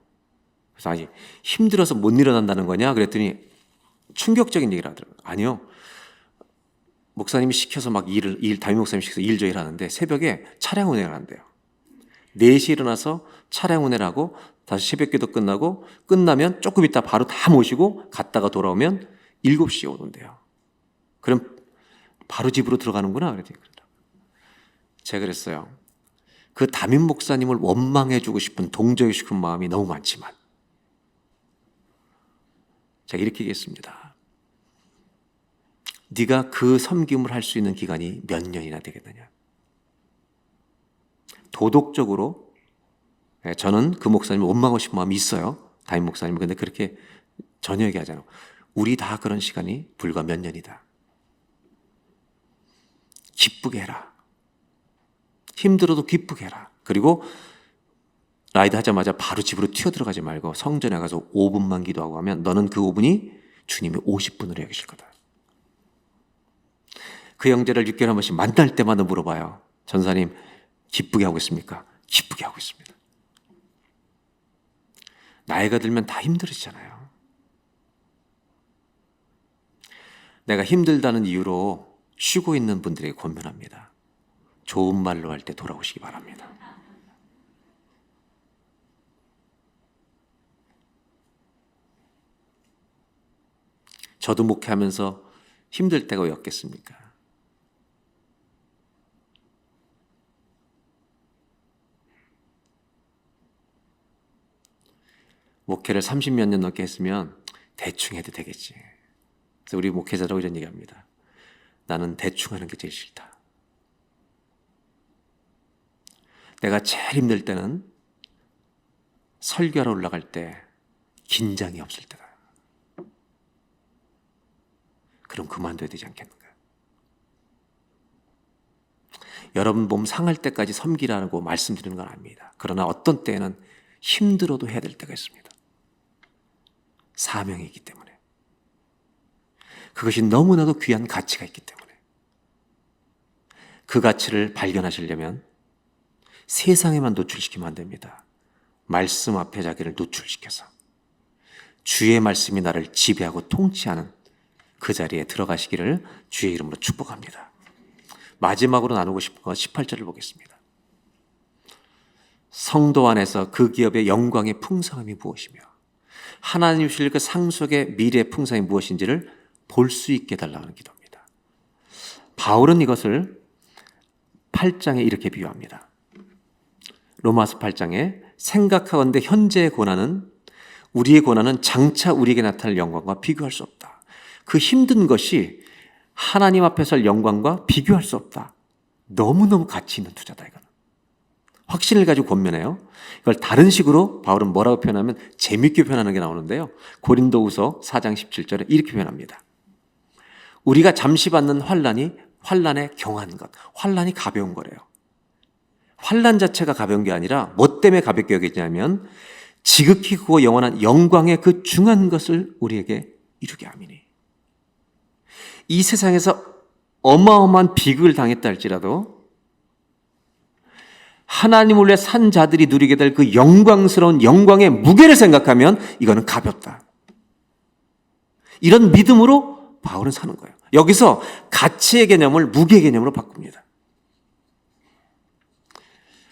Speaker 1: 그래서 아니 힘들어서 못 일어난다는 거냐 그랬더니 충격적인 얘기를 하더라고요. 아니요. 목사님이 시켜서 막 담임 목사님이 시켜서 일 저일 하는데 새벽에 차량 운행을 한대요. 4시에 일어나서 차량 운행을 하고 다시 새벽 기도 끝나고 끝나면 조금 있다 바로 다 모시고 갔다가 돌아오면 7시에 오던데요. 그럼 바로 집으로 들어가는구나 그랬더니 제가 그랬어요. 그 담임 목사님을 원망해주고 싶은 동정해주고 싶은 마음이 너무 많지만 제가 이렇게 얘기했습니다. 네가 그 섬김을 할 수 있는 기간이 몇 년이나 되겠느냐. 도덕적으로 저는 그 목사님을 원망하고 싶은 마음이 있어요. 담임 목사님. 근데 그렇게 전혀 얘기하잖아요. 우리 다 그런 시간이 불과 몇 년이다. 기쁘게 해라. 힘들어도 기쁘게 해라. 그리고 라이드 하자마자 바로 집으로 튀어들어가지 말고 성전에 가서 5분만 기도하고 하면 너는 그 5분이 주님의 50분으로 여기실 거다. 그 형제를 6개월에 한 번씩 만날 때마다 물어봐요. 전사님 기쁘게 하고 있습니까? 기쁘게 하고 있습니다. 나이가 들면 다 힘들어지잖아요. 내가 힘들다는 이유로 쉬고 있는 분들에게 권면합니다. 좋은 말로 할 때 돌아오시기 바랍니다. 저도 목회하면서 힘들 때가 왜 없겠습니까? 목회를 30몇 년 넘게 했으면 대충 해도 되겠지. 그래서 우리 목회자라고 이런 얘기합니다. 나는 대충 하는 게 제일 싫다. 내가 제일 힘들 때는 설교하러 올라갈 때 긴장이 없을 때다. 그럼 그만둬야 되지 않겠는가? 여러분 몸 상할 때까지 섬기라고 말씀드리는 건 아닙니다. 그러나 어떤 때는 힘들어도 해야 될 때가 있습니다. 사명이 있기 때문에. 그것이 너무나도 귀한 가치가 있기 때문에. 그 가치를 발견하시려면 세상에만 노출시키면 안 됩니다. 말씀 앞에 자기를 노출시켜서 주의 말씀이 나를 지배하고 통치하는 그 자리에 들어가시기를 주의 이름으로 축복합니다. 마지막으로 나누고 싶은 건 18절을 보겠습니다. 성도 안에서 그 기업의 영광의 풍성함이 무엇이며 하나님 주실 그 상속의 미래의 풍성이 무엇인지를 볼 수 있게 달라는 기도입니다. 바울은 이것을 8장에 이렇게 비유합니다. 로마서 8장에 생각하건대 현재의 고난은 우리의 고난은 장차 우리에게 나타날 영광과 비교할 수 없다. 그 힘든 것이 하나님 앞에 설 영광과 비교할 수 없다. 너무너무 가치 있는 투자다 이거는. 확신을 가지고 권면해요. 이걸 다른 식으로 바울은 뭐라고 표현하면 재밌게 표현하는 게 나오는데요. 고린도후서 4장 17절에 이렇게 표현합니다. 우리가 잠시 받는 환난에 경한 것. 환난이 가벼운 거래요. 환난 자체가 가벼운 게 아니라 뭐 때문에 가볍게 여기냐면 지극히 크고 영원한 영광의 그 중한 것을 우리에게 이루게 함이니. 이 세상에서 어마어마한 비극을 당했다 할지라도 하나님을 위해 산 자들이 누리게 될 그 영광스러운 영광의 무게를 생각하면 이거는 가볍다. 이런 믿음으로 바울은 사는 거예요. 여기서 가치의 개념을 무게의 개념으로 바꿉니다.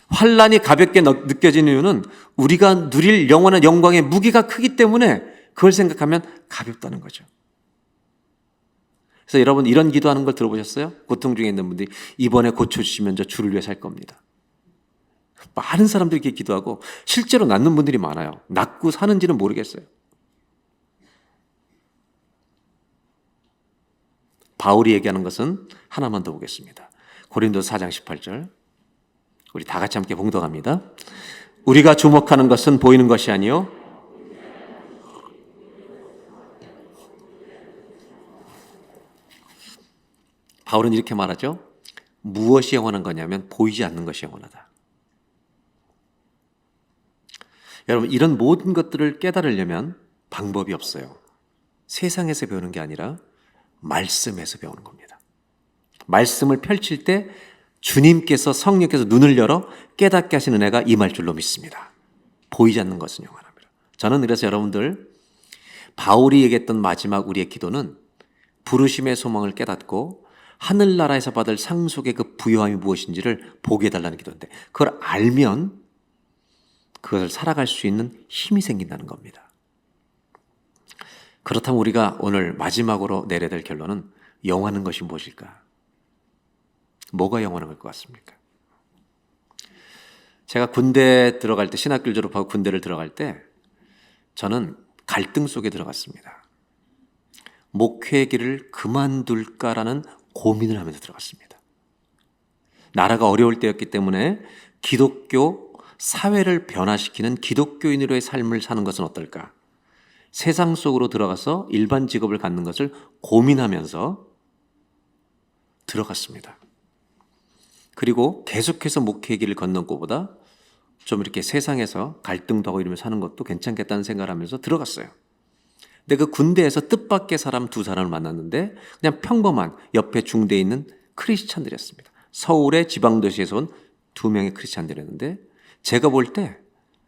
Speaker 1: 환난이 가볍게 느껴지는 이유는 우리가 누릴 영원한 영광의 무게가 크기 때문에 그걸 생각하면 가볍다는 거죠. 그래서 여러분 이런 기도하는 걸 들어보셨어요? 고통 중에 있는 분들이 이번에 고쳐주시면 저 주를 위해 살 겁니다. 많은 사람들이 이렇게 기도하고 실제로 낫는 분들이 많아요. 낫고 사는지는 모르겠어요. 바울이 얘기하는 것은 하나만 더 보겠습니다. 고린도서 4장 18절 우리 다 같이 함께 봉독합니다. 우리가 주목하는 것은 보이는 것이 아니요 바울은 이렇게 말하죠. 무엇이 영원한 거냐면 보이지 않는 것이 영원하다. 여러분 이런 모든 것들을 깨달으려면 방법이 없어요. 세상에서 배우는 게 아니라 말씀에서 배우는 겁니다. 말씀을 펼칠 때 주님께서 성령께서 눈을 열어 깨닫게 하시는 은혜가 임할 줄로 믿습니다. 보이지 않는 것은 영원합니다. 저는 그래서 여러분들 바울이 얘기했던 마지막 우리의 기도는 부르심의 소망을 깨닫고 하늘나라에서 받을 상속의 그 부요함이 무엇인지를 보게 해달라는 기도인데 그걸 알면 그것을 살아갈 수 있는 힘이 생긴다는 겁니다. 그렇다면 우리가 오늘 마지막으로 내려야 될 결론은 영원한 것이 무엇일까? 뭐가 영원한 것 같습니까? 제가 군대 들어갈 때 신학교를 졸업하고 군대를 들어갈 때 저는 갈등 속에 들어갔습니다. 목회의 길을 그만둘까라는 고민을 하면서 들어갔습니다. 나라가 어려울 때였기 때문에 기독교 사회를 변화시키는 기독교인으로의 삶을 사는 것은 어떨까? 세상 속으로 들어가서 일반 직업을 갖는 것을 고민하면서 들어갔습니다. 그리고 계속해서 목회의 길을 걷는 것보다 좀 이렇게 세상에서 갈등도 하고 이러면서 사는 것도 괜찮겠다는 생각을 하면서 들어갔어요. 근데 그 군대에서 뜻밖의 사람 두 사람을 만났는데 그냥 평범한 옆에 중대에 있는 크리스찬들이었습니다. 서울의 지방도시에서 온 두 명의 크리스찬들이었는데 제가 볼 때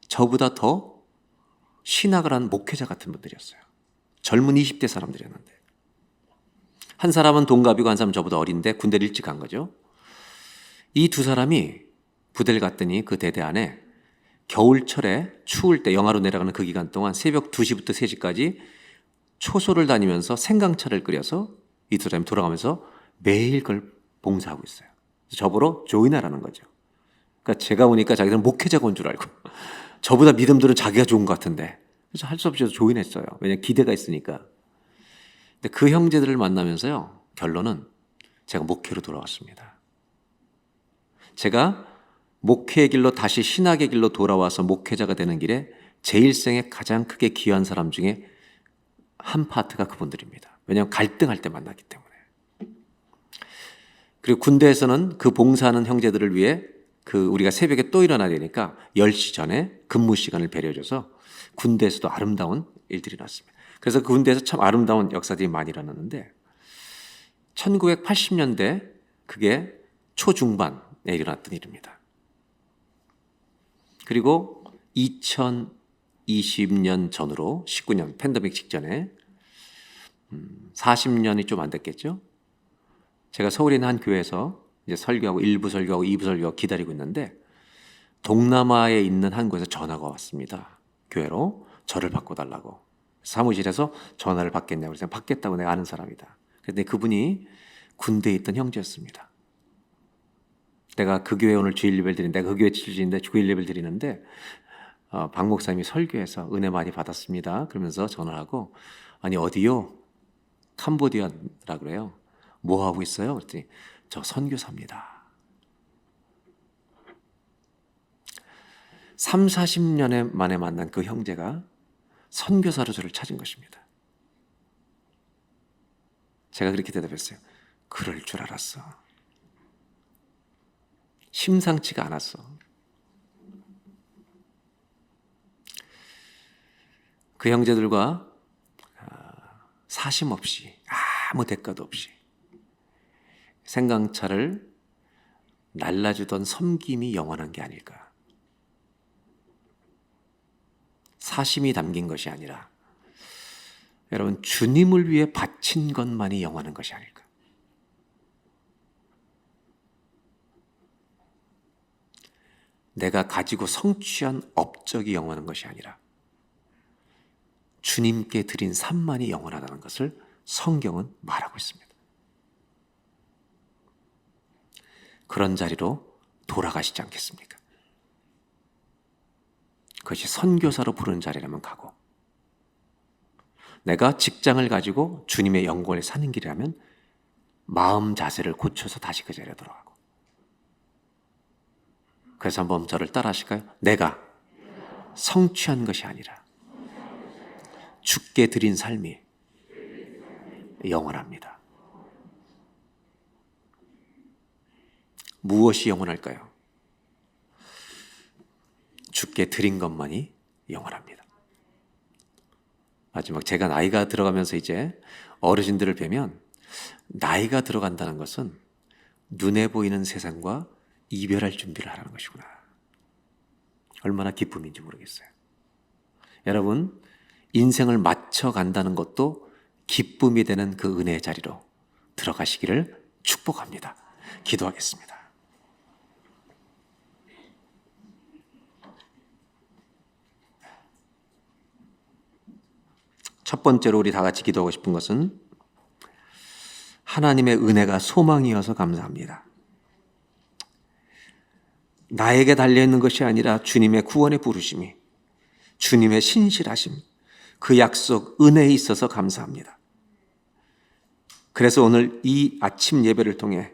Speaker 1: 저보다 더 신학을 한 목회자 같은 분들이었어요. 젊은 20대 사람들이었는데 한 사람은 동갑이고 한 사람은 저보다 어린데 군대를 일찍 간 거죠. 이 두 사람이 부대를 갔더니 그 대대 안에 겨울철에 추울 때 영하로 내려가는 그 기간 동안 새벽 2시부터 3시까지 초소를 다니면서 생강차를 끓여서 이 두 사람이 돌아가면서 매일 그걸 봉사하고 있어요. 저보러 조인하라는 거죠. 그러니까 제가 오니까 자기들은 목회자가 온 줄 알고 저보다 믿음들은 자기가 좋은 것 같은데 그래서 할 수 없이 조인했어요. 왜냐하면 기대가 있으니까. 근데 그 형제들을 만나면서요, 결론은 제가 목회로 돌아왔습니다. 제가 목회의 길로 다시 신학의 길로 돌아와서 목회자가 되는 길에 제 일생에 가장 크게 기여한 사람 중에 한 파트가 그분들입니다. 왜냐하면 갈등할 때 만났기 때문에. 그리고 군대에서는 그 봉사하는 형제들을 위해 우리가 새벽에 또 일어나야 되니까 10시 전에 근무 시간을 배려줘서 군대에서도 아름다운 일들이 났습니다. 그래서 그 군대에서 참 아름다운 역사들이 많이 일어났는데 1980년대 그게 초중반에 일어났던 일입니다. 그리고 2020년 전으로 19년 팬데믹 직전에 40년이 좀 안 됐겠죠. 제가 서울에 있는 한 교회에서 이제 설교하고 1부 설교하고 2부 설교하고 기다리고 있는데 동남아에 있는 한 곳에서 전화가 왔습니다. 교회로 저를 바꿔달라고. 사무실에서 전화를 받겠냐고 그래서 받겠다고, 내가 아는 사람이다. 그런데 그분이 군대에 있던 형제였습니다. 내가 그 교회 오늘 주일 예배를 드리는데, 내가 그 교회 출신인데 주일 예배를 드리는데 박 목사님이 설교해서 은혜 많이 받았습니다. 그러면서 전화를 하고, 아니 어디요? 캄보디아라 그래요. 뭐 하고 있어요? 그랬더니 저 선교사입니다. 30-40년에 만에 만난 그 형제가 선교사로 저를 찾은 것입니다. 제가 그렇게 대답했어요. 그럴 줄 알았어. 심상치가 않았어. 그 형제들과 사심 없이, 아무 대가도 없이 생강차를 날라주던 섬김이 영원한 게 아닐까. 사심이 담긴 것이 아니라 여러분 주님을 위해 바친 것만이 영원한 것이 아닐까. 내가 가지고 성취한 업적이 영원한 것이 아니라 주님께 드린 삶만이 영원하다는 것을 성경은 말하고 있습니다. 그런 자리로 돌아가시지 않겠습니까? 그것이 선교사로 부르는 자리라면 가고, 내가 직장을 가지고 주님의 영광을 사는 길이라면 마음 자세를 고쳐서 다시 그 자리에 돌아가고. 그래서 한번 저를 따라 하실까요? 내가 성취한 것이 아니라 주께 드린 삶이 영원합니다. 무엇이 영원할까요? 주께 드린 것만이 영원합니다. 마지막, 제가 나이가 들어가면서 이제 어르신들을 뵈면 나이가 들어간다는 것은 눈에 보이는 세상과 이별할 준비를 하라는 것이구나. 얼마나 기쁨인지 모르겠어요. 여러분, 인생을 맞춰간다는 것도 기쁨이 되는 그 은혜의 자리로 들어가시기를 축복합니다. 기도하겠습니다. 첫 번째로 우리 다 같이 기도하고 싶은 것은 하나님의 은혜가 소망이어서 감사합니다. 나에게 달려있는 것이 아니라 주님의 구원의 부르심이, 주님의 신실하심, 그 약속 은혜에 있어서 감사합니다. 그래서 오늘 이 아침 예배를 통해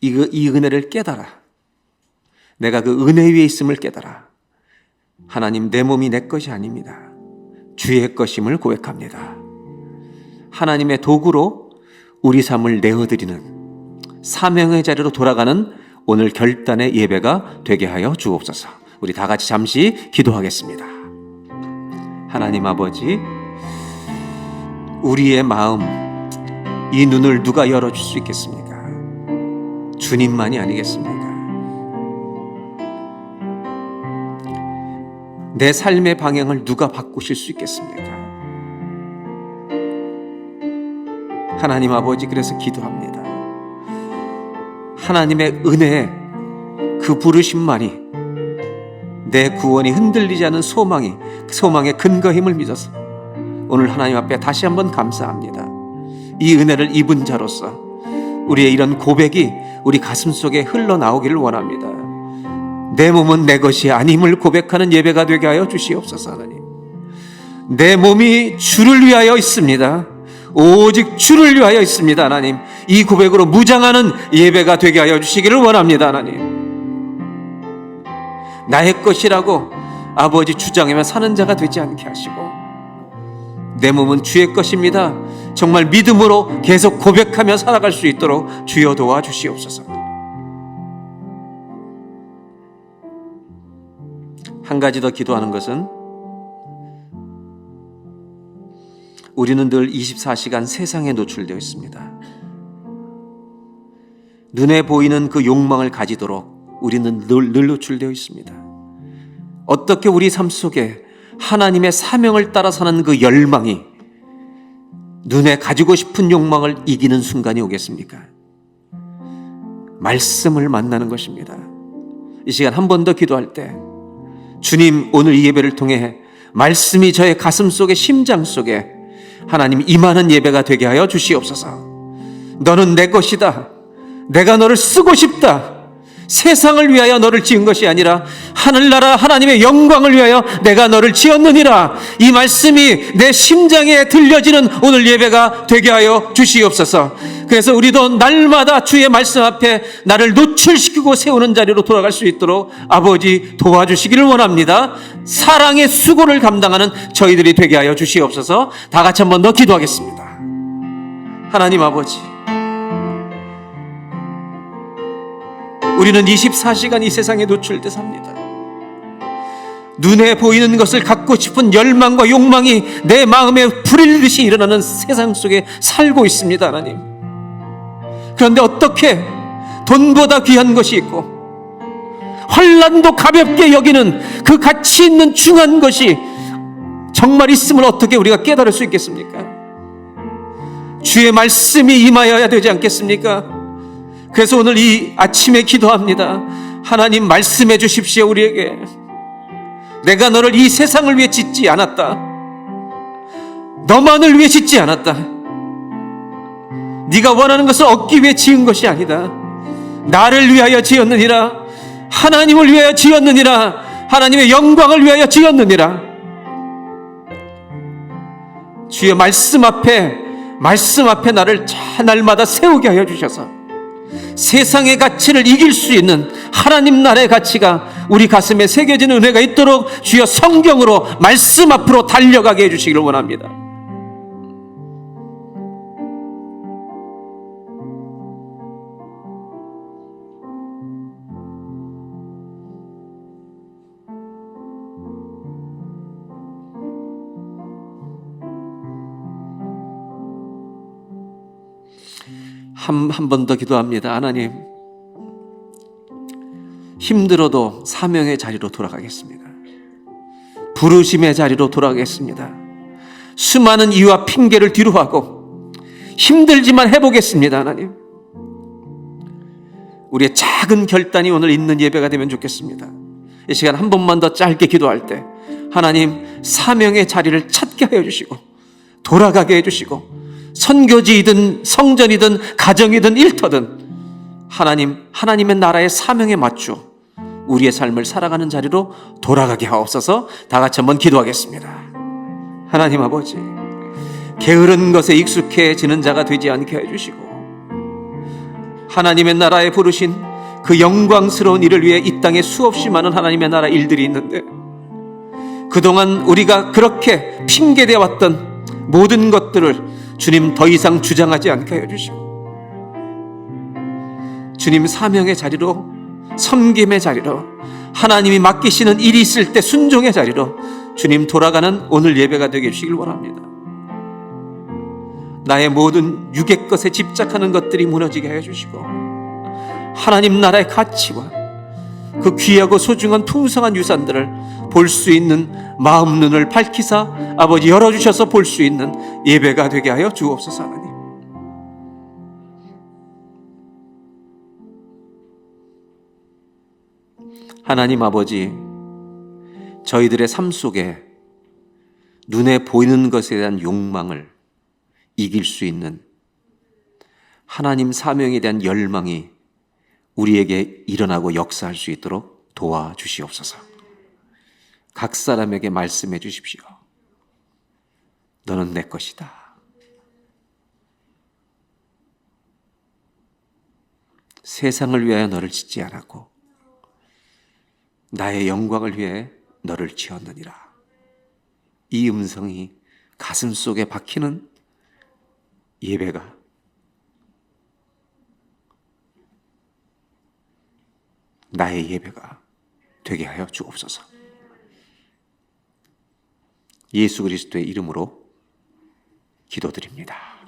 Speaker 1: 이 은혜를 깨달아, 내가 그 은혜 위에 있음을 깨달아, 하나님, 내 몸이 내 것이 아닙니다. 주의 것임을 고백합니다. 하나님의 도구로 우리 삶을 내어드리는 사명의 자리로 돌아가는 오늘 결단의 예배가 되게 하여 주옵소서. 우리 다 같이 잠시 기도하겠습니다. 하나님 아버지, 우리의 마음, 이 눈을 누가 열어줄 수 있겠습니까? 주님만이 아니겠습니까? 내 삶의 방향을 누가 바꾸실 수 있겠습니까? 하나님 아버지, 그래서 기도합니다. 하나님의 은혜, 그 부르심만이 내 구원이 흔들리지 않은 소망의 근거 힘을 믿어서 오늘 하나님 앞에 다시 한번 감사합니다. 이 은혜를 입은 자로서 우리의 이런 고백이 우리 가슴 속에 흘러나오기를 원합니다. 내 몸은 내 것이 아님을 고백하는 예배가 되게 하여 주시옵소서. 하나님, 내 몸이 주를 위하여 있습니다. 오직 주를 위하여 있습니다. 하나님, 이 고백으로 무장하는 예배가 되게 하여 주시기를 원합니다. 하나님, 나의 것이라고 아버지 주장하며 사는 자가 되지 않게 하시고, 내 몸은 주의 것입니다. 정말 믿음으로 계속 고백하며 살아갈 수 있도록 주여 도와주시옵소서. 한 가지 더 기도하는 것은, 우리는 늘 24시간 세상에 노출되어 있습니다. 눈에 보이는 그 욕망을 가지도록 우리는 늘 노출되어 있습니다. 어떻게 우리 삶 속에 하나님의 사명을 따라 사는 그 열망이 눈에 가지고 싶은 욕망을 이기는 순간이 오겠습니까? 말씀을 만나는 것입니다. 이 시간 한 번 더 기도할 때, 주님, 오늘 이 예배를 통해 말씀이 저의 가슴 속에, 심장 속에 하나님 임하는 예배가 되게 하여 주시옵소서. 너는 내 것이다. 내가 너를 쓰고 싶다. 세상을 위하여 너를 지은 것이 아니라 하늘나라 하나님의 영광을 위하여 내가 너를 지었느니라. 이 말씀이 내 심장에 들려지는 오늘 예배가 되게 하여 주시옵소서. 그래서 우리도 날마다 주의 말씀 앞에 나를 노출시키고 세우는 자리로 돌아갈 수 있도록 아버지 도와주시기를 원합니다. 사랑의 수고를 감당하는 저희들이 되게 하여 주시옵소서. 다 같이 한 번 더 기도하겠습니다. 하나님 아버지, 우리는 24시간 이 세상에 노출돼 삽니다. 눈에 보이는 것을 갖고 싶은 열망과 욕망이 내 마음에 불일듯이 일어나는 세상 속에 살고 있습니다. 하나님, 그런데 어떻게 돈보다 귀한 것이 있고 환난도 가볍게 여기는 그 가치 있는 중한 것이 정말 있음을 어떻게 우리가 깨달을 수 있겠습니까? 주의 말씀이 임하여야 되지 않겠습니까? 그래서 오늘 이 아침에 기도합니다. 하나님, 말씀해 주십시오. 우리에게 내가 너를 이 세상을 위해 짓지 않았다. 너만을 위해 짓지 않았다. 네가 원하는 것을 얻기 위해 지은 것이 아니다. 나를 위하여 지었느니라. 하나님을 위하여 지었느니라. 하나님의 영광을 위하여 지었느니라. 주의 말씀 앞에 나를 날마다 세우게 하여 주셔서 세상의 가치를 이길 수 있는 하나님 나라의 가치가 우리 가슴에 새겨지는 은혜가 있도록 주여 성경으로 말씀 앞으로 달려가게 해주시기를 원합니다. 한 번 더 기도합니다. 하나님, 힘들어도 사명의 자리로 돌아가겠습니다. 부르심의 자리로 돌아가겠습니다. 수많은 이유와 핑계를 뒤로하고 힘들지만 해보겠습니다. 하나님, 우리의 작은 결단이 오늘 있는 예배가 되면 좋겠습니다. 이 시간 한 번만 더 짧게 기도할 때 하나님, 사명의 자리를 찾게 하여 주시고 돌아가게 해주시고, 선교지이든 성전이든 가정이든 일터든 하나님의 나라의 사명에 맞추어 우리의 삶을 살아가는 자리로 돌아가게 하옵소서. 다 같이 한번 기도하겠습니다. 하나님 아버지, 게으른 것에 익숙해지는 자가 되지 않게 해주시고, 하나님의 나라에 부르신 그 영광스러운 일을 위해 이 땅에 수없이 많은 하나님의 나라 일들이 있는데, 그동안 우리가 그렇게 핑계대어 왔던 모든 것들을 주님 더 이상 주장하지 않게 해주시고, 주님 사명의 자리로, 섬김의 자리로, 하나님이 맡기시는 일이 있을 때 순종의 자리로 주님 돌아가는 오늘 예배가 되게 해주시길 원합니다. 나의 모든 육의 것에 집착하는 것들이 무너지게 해주시고, 하나님 나라의 가치와 그 귀하고 소중한 풍성한 유산들을 볼 수 있는 마음 눈을 밝히사 아버지 열어주셔서 볼 수 있는 예배가 되게 하여 주옵소서. 하나님, 하나님 아버지, 저희들의 삶 속에 눈에 보이는 것에 대한 욕망을 이길 수 있는 하나님 사명에 대한 열망이 우리에게 일어나고 역사할 수 있도록 도와주시옵소서. 각 사람에게 말씀해 주십시오. 너는 내 것이다. 세상을 위하여 너를 짓지 않았고 나의 영광을 위해 너를 지었느니라. 이 음성이 가슴 속에 박히는 예배가 나의 예배가 되게 하여 주옵소서. 예수 그리스도의 이름으로 기도드립니다.